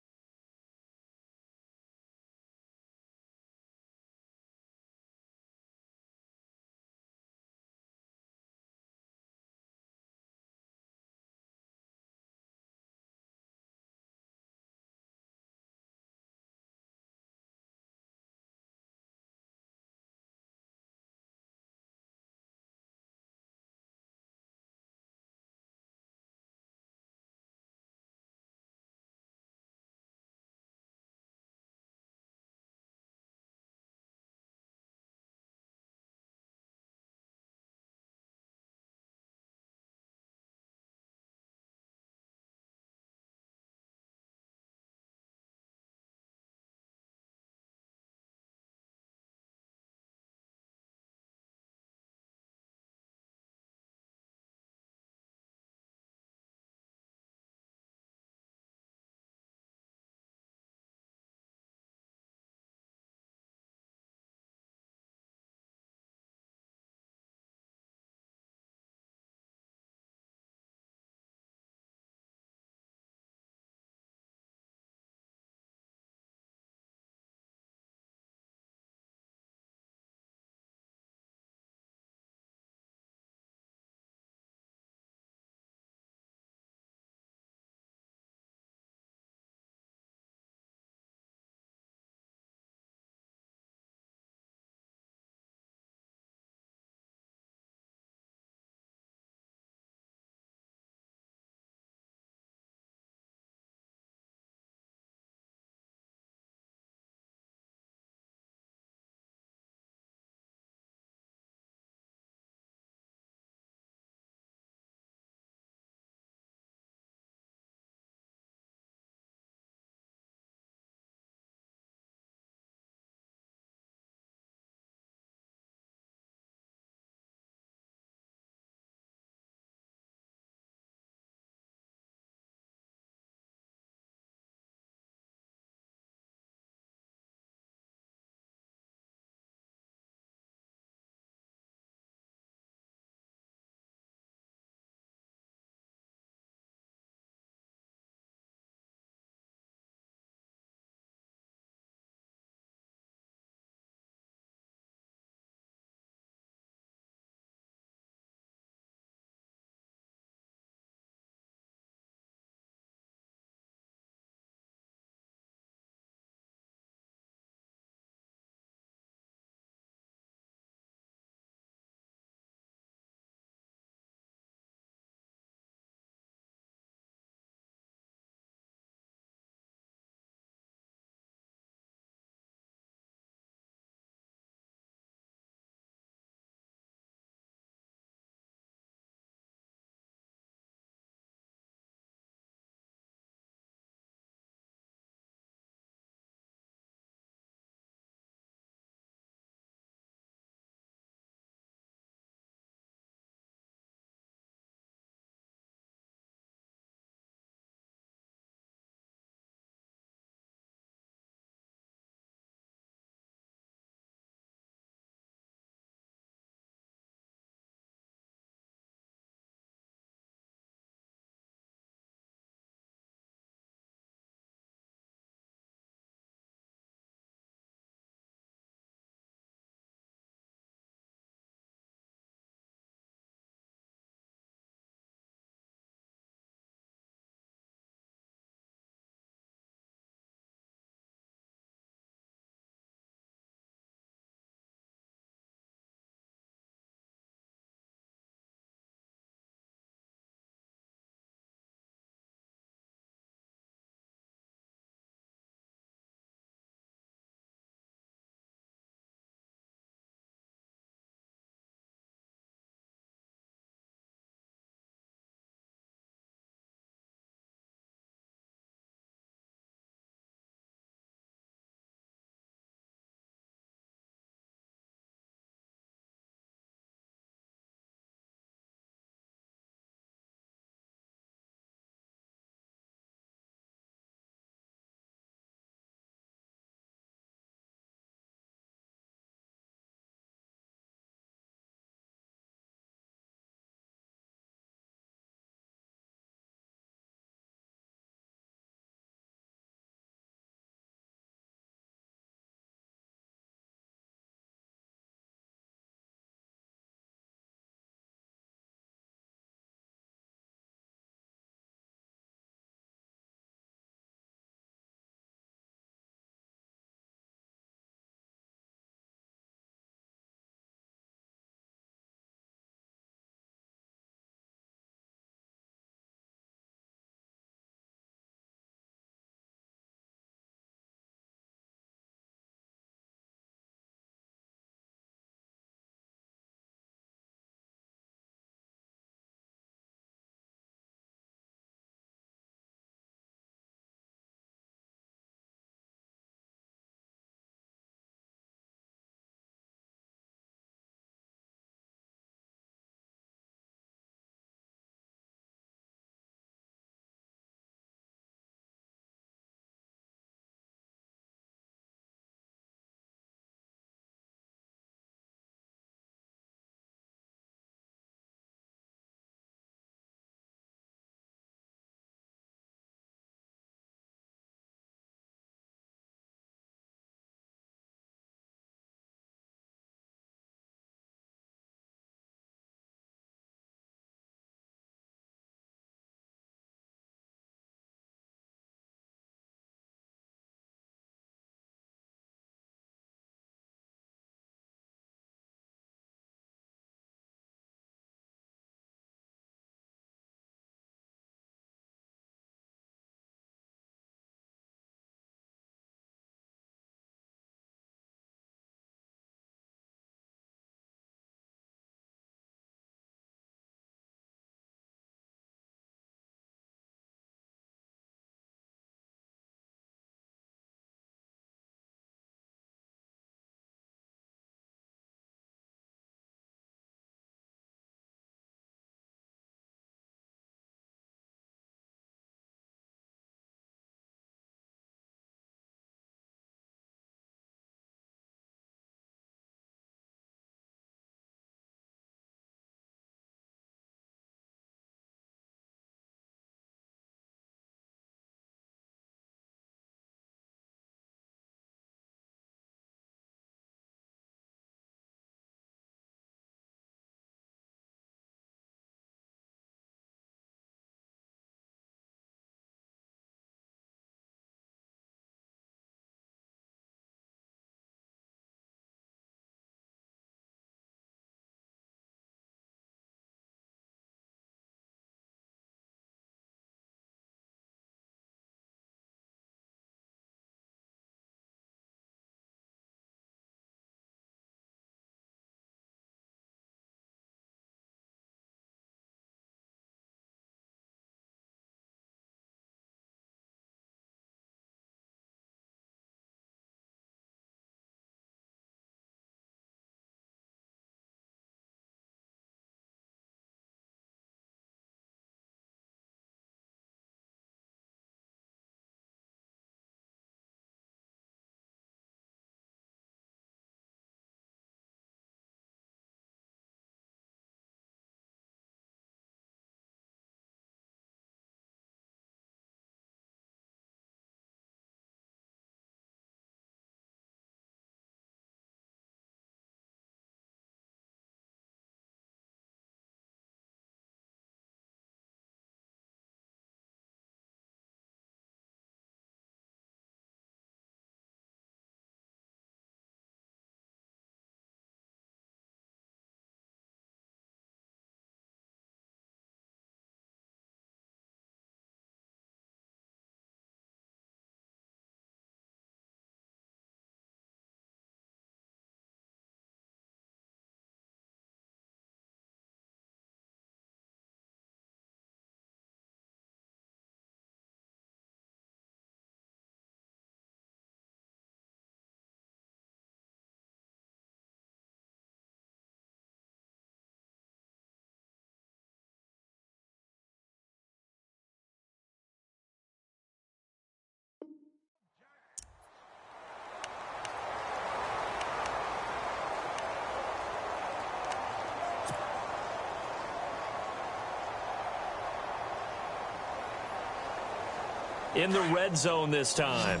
in the red zone this time.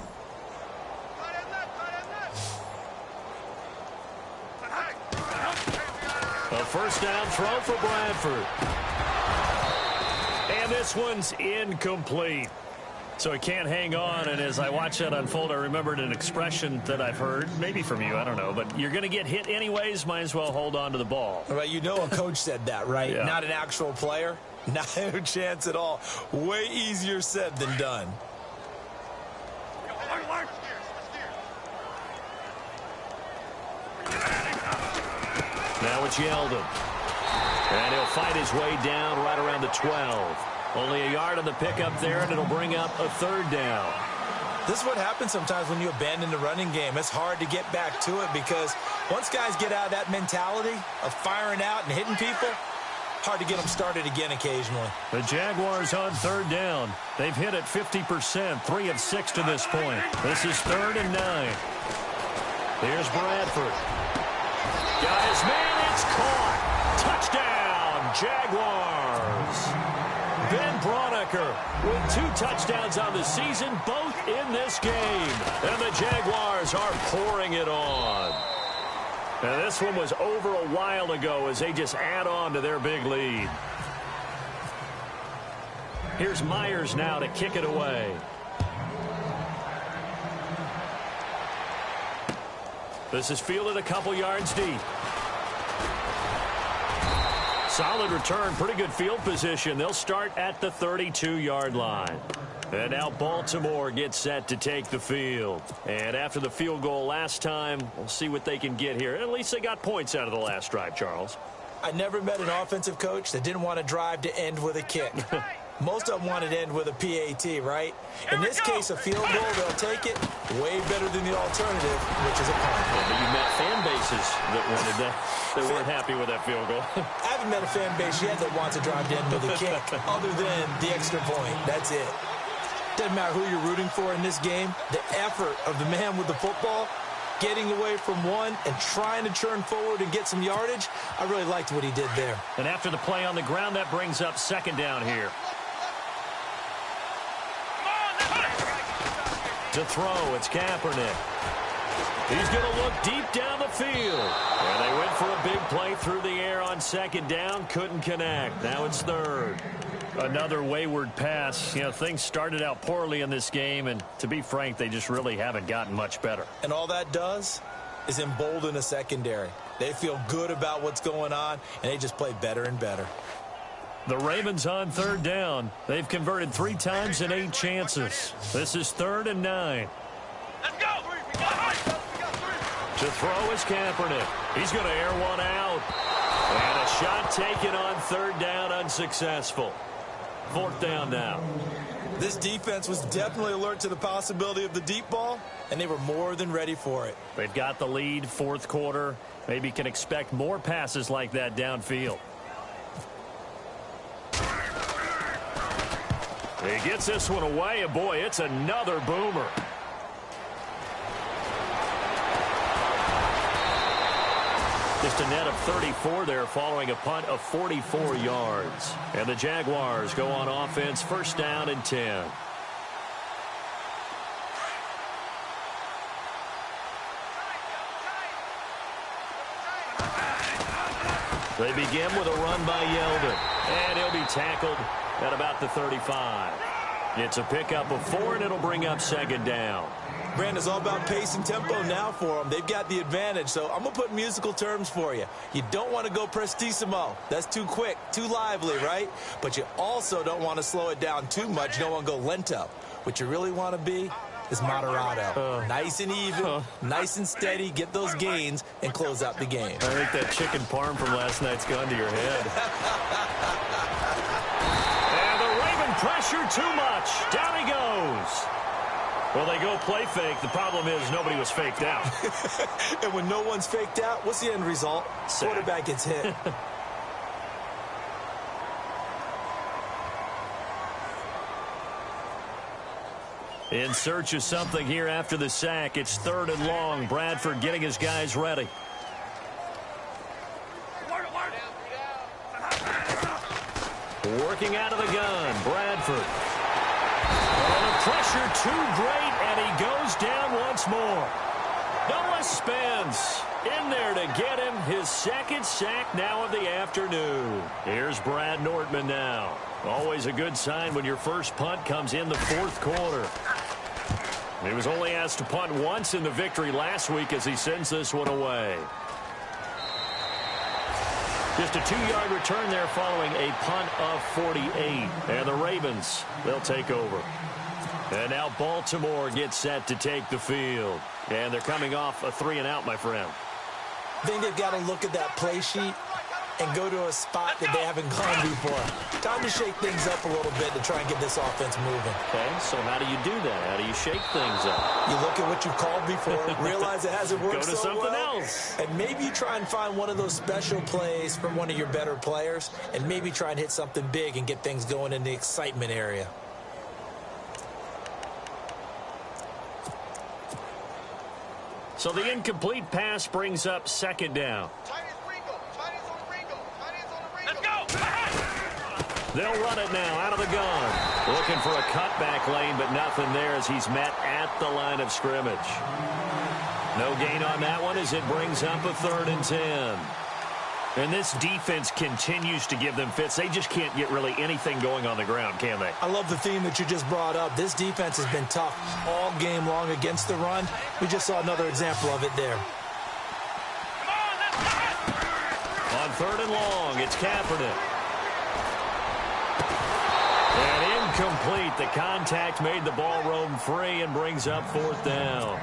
A first down throw for Bradford. And this one's incomplete. So he can't hang on, and as I watch that unfold, I remembered an expression that I've heard, maybe from you, I don't know, but you're going to get hit anyways, might as well hold on to the ball. Right, you know a coach said that, right? Yeah. Not an actual player. No chance at all. Way easier said than done. Now it's Yeldon. And he'll fight his way down right around the 12. Only a yard on the pickup there, and it'll bring up a third down. This is what happens sometimes when you abandon the running game. It's hard to get back to it because once guys get out of that mentality of firing out and hitting people, hard to get them started again occasionally. The Jaguars on third down. They've hit it 50%, 3 of 6 to this point. This is 3rd and 9. Here's Bradford. Got his man, it's caught. Touchdown, Jaguars. Ben Braunecker with 2 touchdowns on the season, both in this game. And the Jaguars are pouring it on. And this one was over a while ago as they just add on to their big lead. Here's Myers now to kick it away. This is fielded a couple yards deep. Solid return, pretty good field position. They'll start at the 32-yard line. And now Baltimore gets set to take the field. And after the field goal last time, we'll see what they can get here. At least they got points out of the last drive, Charles. I never met an offensive coach that didn't want to drive to end with a kick. Most of them wanted to end with a PAT, right? In this case, a field goal, they'll take it way better than the alternative, which is a punt. Yeah, but you met fan bases that wanted that, that weren't happy with that field goal. I haven't met a fan base yet that wants to drive to end with a kick, other than the extra point. That's it. Doesn't matter who you're rooting for in this game. The effort of the man with the football, getting away from one and trying to churn forward and get some yardage, I really liked what he did there. And after the play on the ground, that brings up 2nd down here. To throw, it's Kaepernick. He's going to look deep down the field. And they went for a big play through the air on 2nd down. Couldn't connect. Now it's 3rd. Another wayward pass. You know, things started out poorly in this game, and to be frank, they just really haven't gotten much better. And all that does is embolden a secondary. They feel good about what's going on, and they just play better and better. The Ravens on 3rd down. They've converted 3 times in 8 chances. This is 3rd and 9. Let's go. To throw is Kaepernick. He's going to air one out. And a shot taken on 3rd down, unsuccessful. 4th down now. This defense was definitely alert to the possibility of the deep ball, and they were more than ready for it. They've got the lead, 4th quarter. Maybe can expect more passes like that downfield. He gets this one away, and boy, it's another boomer. Just a net of 34 there following a punt of 44 yards. And the Jaguars go on offense, 1st down and 10. They begin with a run by Yeldon. And he'll be tackled at about the 35. It's a pickup of 4, and it'll bring up 2nd down. Brandon, it's all about pace and tempo now for them. They've got the advantage, so I'm going to put musical terms for you. You don't want to go prestissimo. That's too quick, too lively, right? But you also don't want to slow it down too much. You don't want to go lento. What you really want to be is moderato. Nice and even, nice and steady, get those gains, and close out the game. I think that chicken parm from last night's gone to your head. And the Raven pressure too much. Down he goes. Well, they go play fake. The problem is nobody was faked out. And when no one's faked out, what's the end result? Sack. Quarterback gets hit. In search of something here after the sack. It's 3rd and long. Bradford getting his guys ready. Working out of the gun. Bradford. And the pressure pressure too great, and he goes down once more. Noah Spence in there to get him his second sack now of the afternoon. Here's Brad Nortman now. Always a good sign when your first punt comes in the fourth quarter. He was only asked to punt once in the victory last week as he sends this one away. Just a 2-yard return there following a punt of 48. And the Ravens, they'll take over. And now Baltimore gets set to take the field. And they're coming off a 3-and-out, my friend. I think they've got to look at that play sheet and go to a spot that they haven't gone before. Time to shake things up a little bit to try and get this offense moving. Okay, so how do you do that? How do you shake things up? You look at what you've called before, realize it hasn't worked so well. Go to something else. And maybe you try and find one of those special plays from one of your better players, and maybe try and hit something big and get things going in the excitement area. So the incomplete pass brings up second down. Let's go. They'll run it now out of the gun. Looking for a cutback lane, but nothing there as he's met at the line of scrimmage. No gain on that one as it brings up a 3rd and 10. And this defense continues to give them fits. They just can't get really anything going on the ground, can they? I love the theme that you just brought up. This defense has been tough all game long against the run. We just saw another example of it there. On 3rd and long, it's Kaepernick. And incomplete. The contact made the ball roam free and brings up 4th down.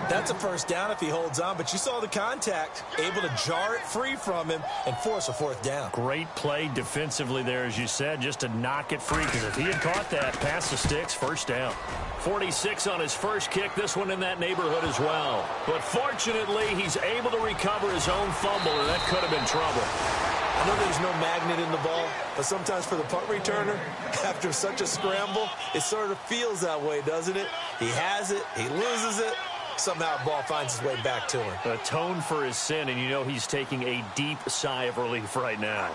That's a first down if he holds on, but you saw the contact, able to jar it free from him and force a 4th down. Great play defensively there, as you said, just to knock it free, because if he had caught that, past the sticks, first down. 46 on his first kick, this one in that neighborhood as well. But fortunately, he's able to recover his own fumble, and that could have been trouble. I know there's no magnet in the ball, but sometimes for the punt returner, after such a scramble, it sort of feels that way, doesn't it? He has it, he loses it. Somehow the ball finds its way back to him. Atone for his sin, and you know he's taking a deep sigh of relief right now.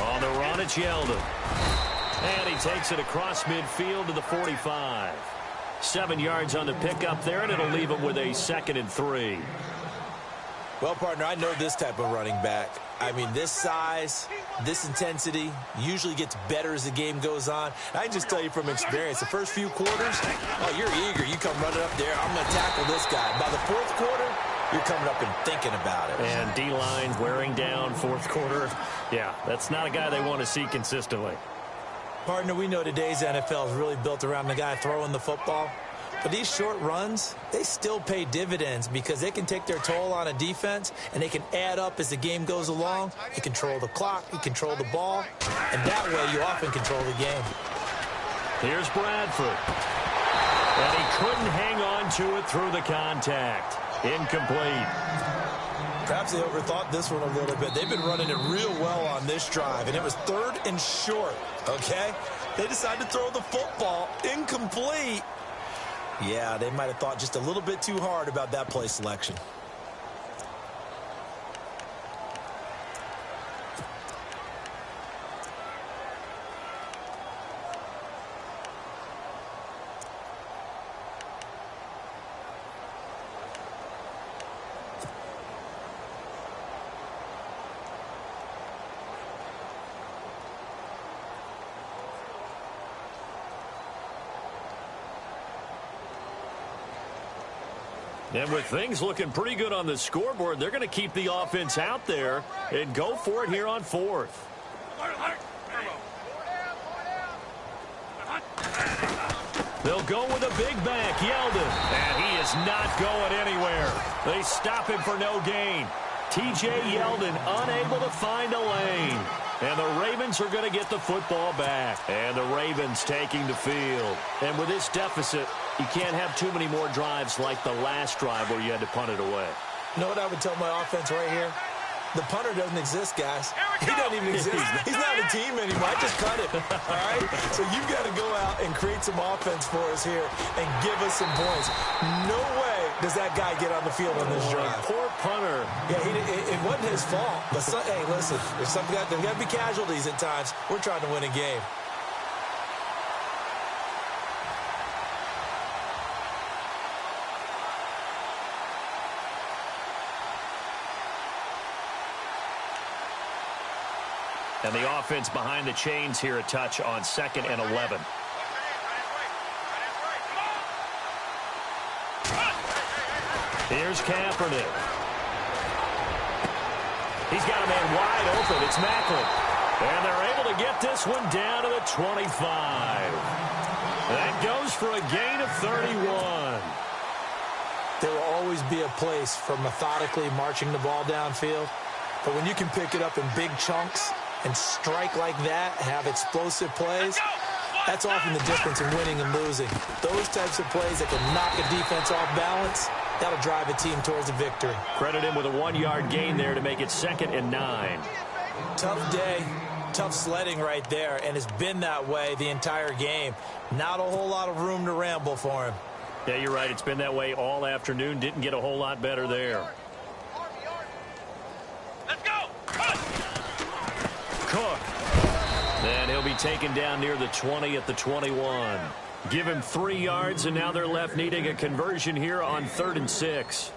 On the run, it's Yeldon. And he takes it across midfield to the 45. 7 yards on the pickup there, and it'll leave him with a 2nd and 3. Well, partner, I know this type of running back. I mean, this size, this intensity usually gets better as the game goes on. I can just tell you from experience, the first few quarters, oh, you're eager. You come running up there, I'm going to tackle this guy. By the 4th quarter, you're coming up and thinking about it. And D-line wearing down 4th quarter. Yeah, that's not a guy they want to see consistently. Partner, we know today's NFL is really built around the guy throwing the football. But these short runs, they still pay dividends because they can take their toll on a defense, and they can add up as the game goes along. You control the clock, you control the ball, and that way you often control the game. Here's Bradford. And he couldn't hang on to it through the contact. Incomplete. Perhaps they overthought this one a little bit. They've been running it real well on this drive, and it was 3rd and short, okay? They decided to throw the football incomplete. Yeah, they might have thought just a little bit too hard about that play selection. And with things looking pretty good on the scoreboard, they're going to keep the offense out there and go for it here on 4th. They'll go with a big back, Yeldon. And he is not going anywhere. They stop him for no gain. T.J. Yeldon unable to find a lane. And the Ravens are going to get the football back. And the Ravens taking the field. And with this deficit, you can't have too many more drives like the last drive where you had to punt it away. You know what I would tell my offense right here? The punter doesn't exist, guys. He doesn't even exist. He's not a team anymore. I just cut it, all right? So you've got to go out and create some offense for us here and give us some points. No way does that guy get on the field on this drive. Poor punter. Yeah, it wasn't his fault. But, hey, listen, there's got to be casualties at times. We're trying to win a game. And the offense behind the chains here a touch on 2nd and 11. Here's Kaepernick. He's got a man wide open. It's Macklin. And they're able to get this one down to the 25. That goes for a gain of 31. There will always be a place for methodically marching the ball downfield. But when you can pick it up in big chunks and strike like that, have explosive plays, that's often the difference in winning and losing. Those types of plays that can knock a defense off balance, that'll drive a team towards a victory. Credit him with a 1-yard gain there to make it 2nd and 9. Tough day, tough sledding right there, and it's been that way the entire game. Not a whole lot of room to ramble for him. Yeah, you're right. It's been that way all afternoon. Didn't get a whole lot better there. Let's go. Cook. And he'll be taken down near the 20 at the 21. Give him 3 yards, and now they're left needing a conversion here on 3rd and 6.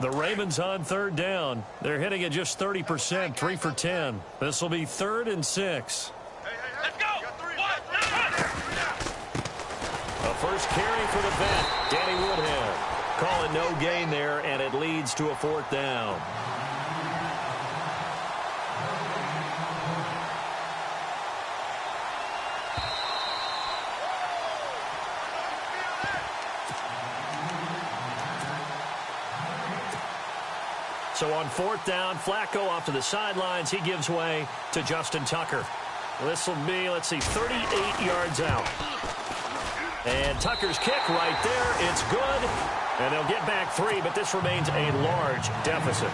The Ravens on 3rd down. They're hitting at just 30%, 3 for 10. This will be 3rd and 6. Let's go. A first carry for the vet, Danny Woodhead. Calling no gain there, and it leads to a 4th down. So on 4th down, Flacco off to the sidelines. He gives way to Justin Tucker. This will be, let's see, 38 yards out. And Tucker's kick right there. It's good. And they'll get back 3, but this remains a large deficit.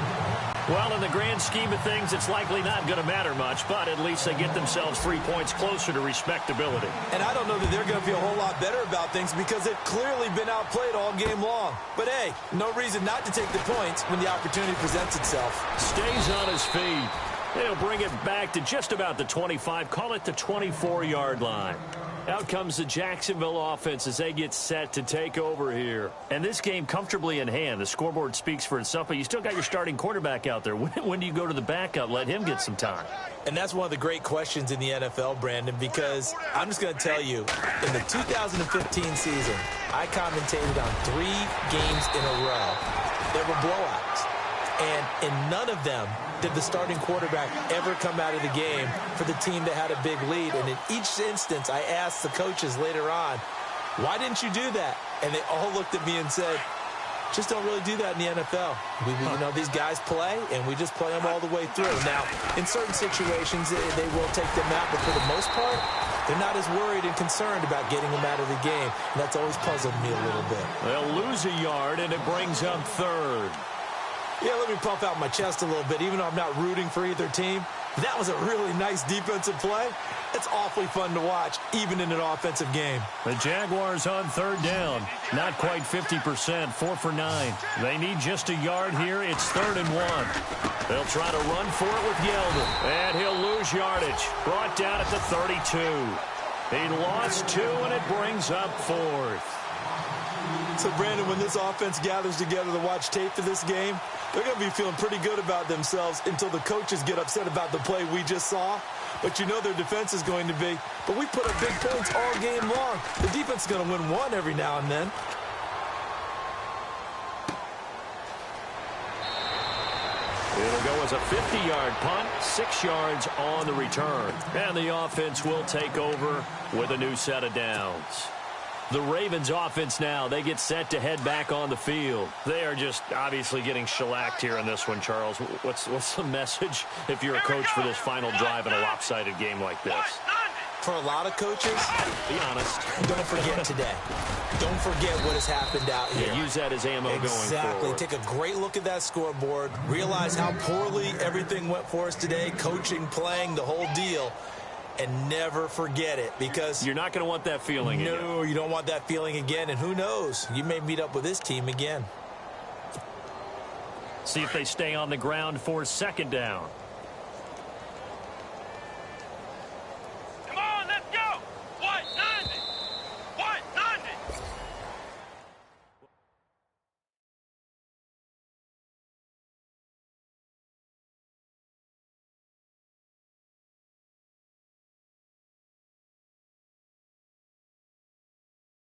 Well, in the grand scheme of things, it's likely not going to matter much, but at least they get themselves 3 points closer to respectability. And I don't know that they're going to feel a whole lot better about things because they've clearly been outplayed all game long. But, hey, no reason not to take the points when the opportunity presents itself. Stays on his feet. They'll bring it back to just about the 25, call it the 24-yard line. Out comes the Jacksonville offense as they get set to take over here. And this game comfortably in hand. The scoreboard speaks for itself, but you still got your starting quarterback out there. When do you go to the backup? Let him get some time. And that's one of the great questions in the NFL, Brandon, because I'm just going to tell you, in the 2015 season, I commentated on 3 games in a row. There were blowouts. And in none of them did the starting quarterback ever come out of the game for the team that had a big lead. And in each instance, I asked the coaches later on, why didn't you do that? And they all looked at me and said, just don't really do that in the NFL. You know, these guys play, and we just play them all the way through. Now, in certain situations, they will take them out, but for the most part, they're not as worried and concerned about getting them out of the game. And that's always puzzled me a little bit. They'll lose a yard, and it brings up 3rd. Yeah, let me puff out my chest a little bit, even though I'm not rooting for either team. That was a really nice defensive play. It's awfully fun to watch, even in an offensive game. The Jaguars on 3rd down. Not quite 50%, 4 for 9. They need just a yard here. It's 3rd and 1. They'll try to run for it with Yeldon. And he'll lose yardage. Brought down at the 32. He lost 2, and it brings up 4th. So, Brandon, when this offense gathers together to watch tape for this game, they're going to be feeling pretty good about themselves until the coaches get upset about the play we just saw. But you know their defense is going to be. But we put up big points all game long. The defense is going to win one every now and then. It'll go as a 50-yard punt, 6 yards on the return. And the offense will take over with a new set of downs. The Ravens offense now, they get set to head back on the field. They are just obviously getting shellacked here in this one, Charles. What's the message if you're a coach for this final drive in a lopsided game like this? For a lot of coaches, be honest. Don't forget today. Don't forget what has happened out here. Yeah, use that as ammo going forward. Exactly. Take a great look at that scoreboard. Realize how poorly everything went for us today. Coaching, playing, the whole deal. and never forget it, because you're not going to want that feeling again. No, you don't want that feeling again, and who knows, you may meet up with this team again. See if they stay on the ground for second down.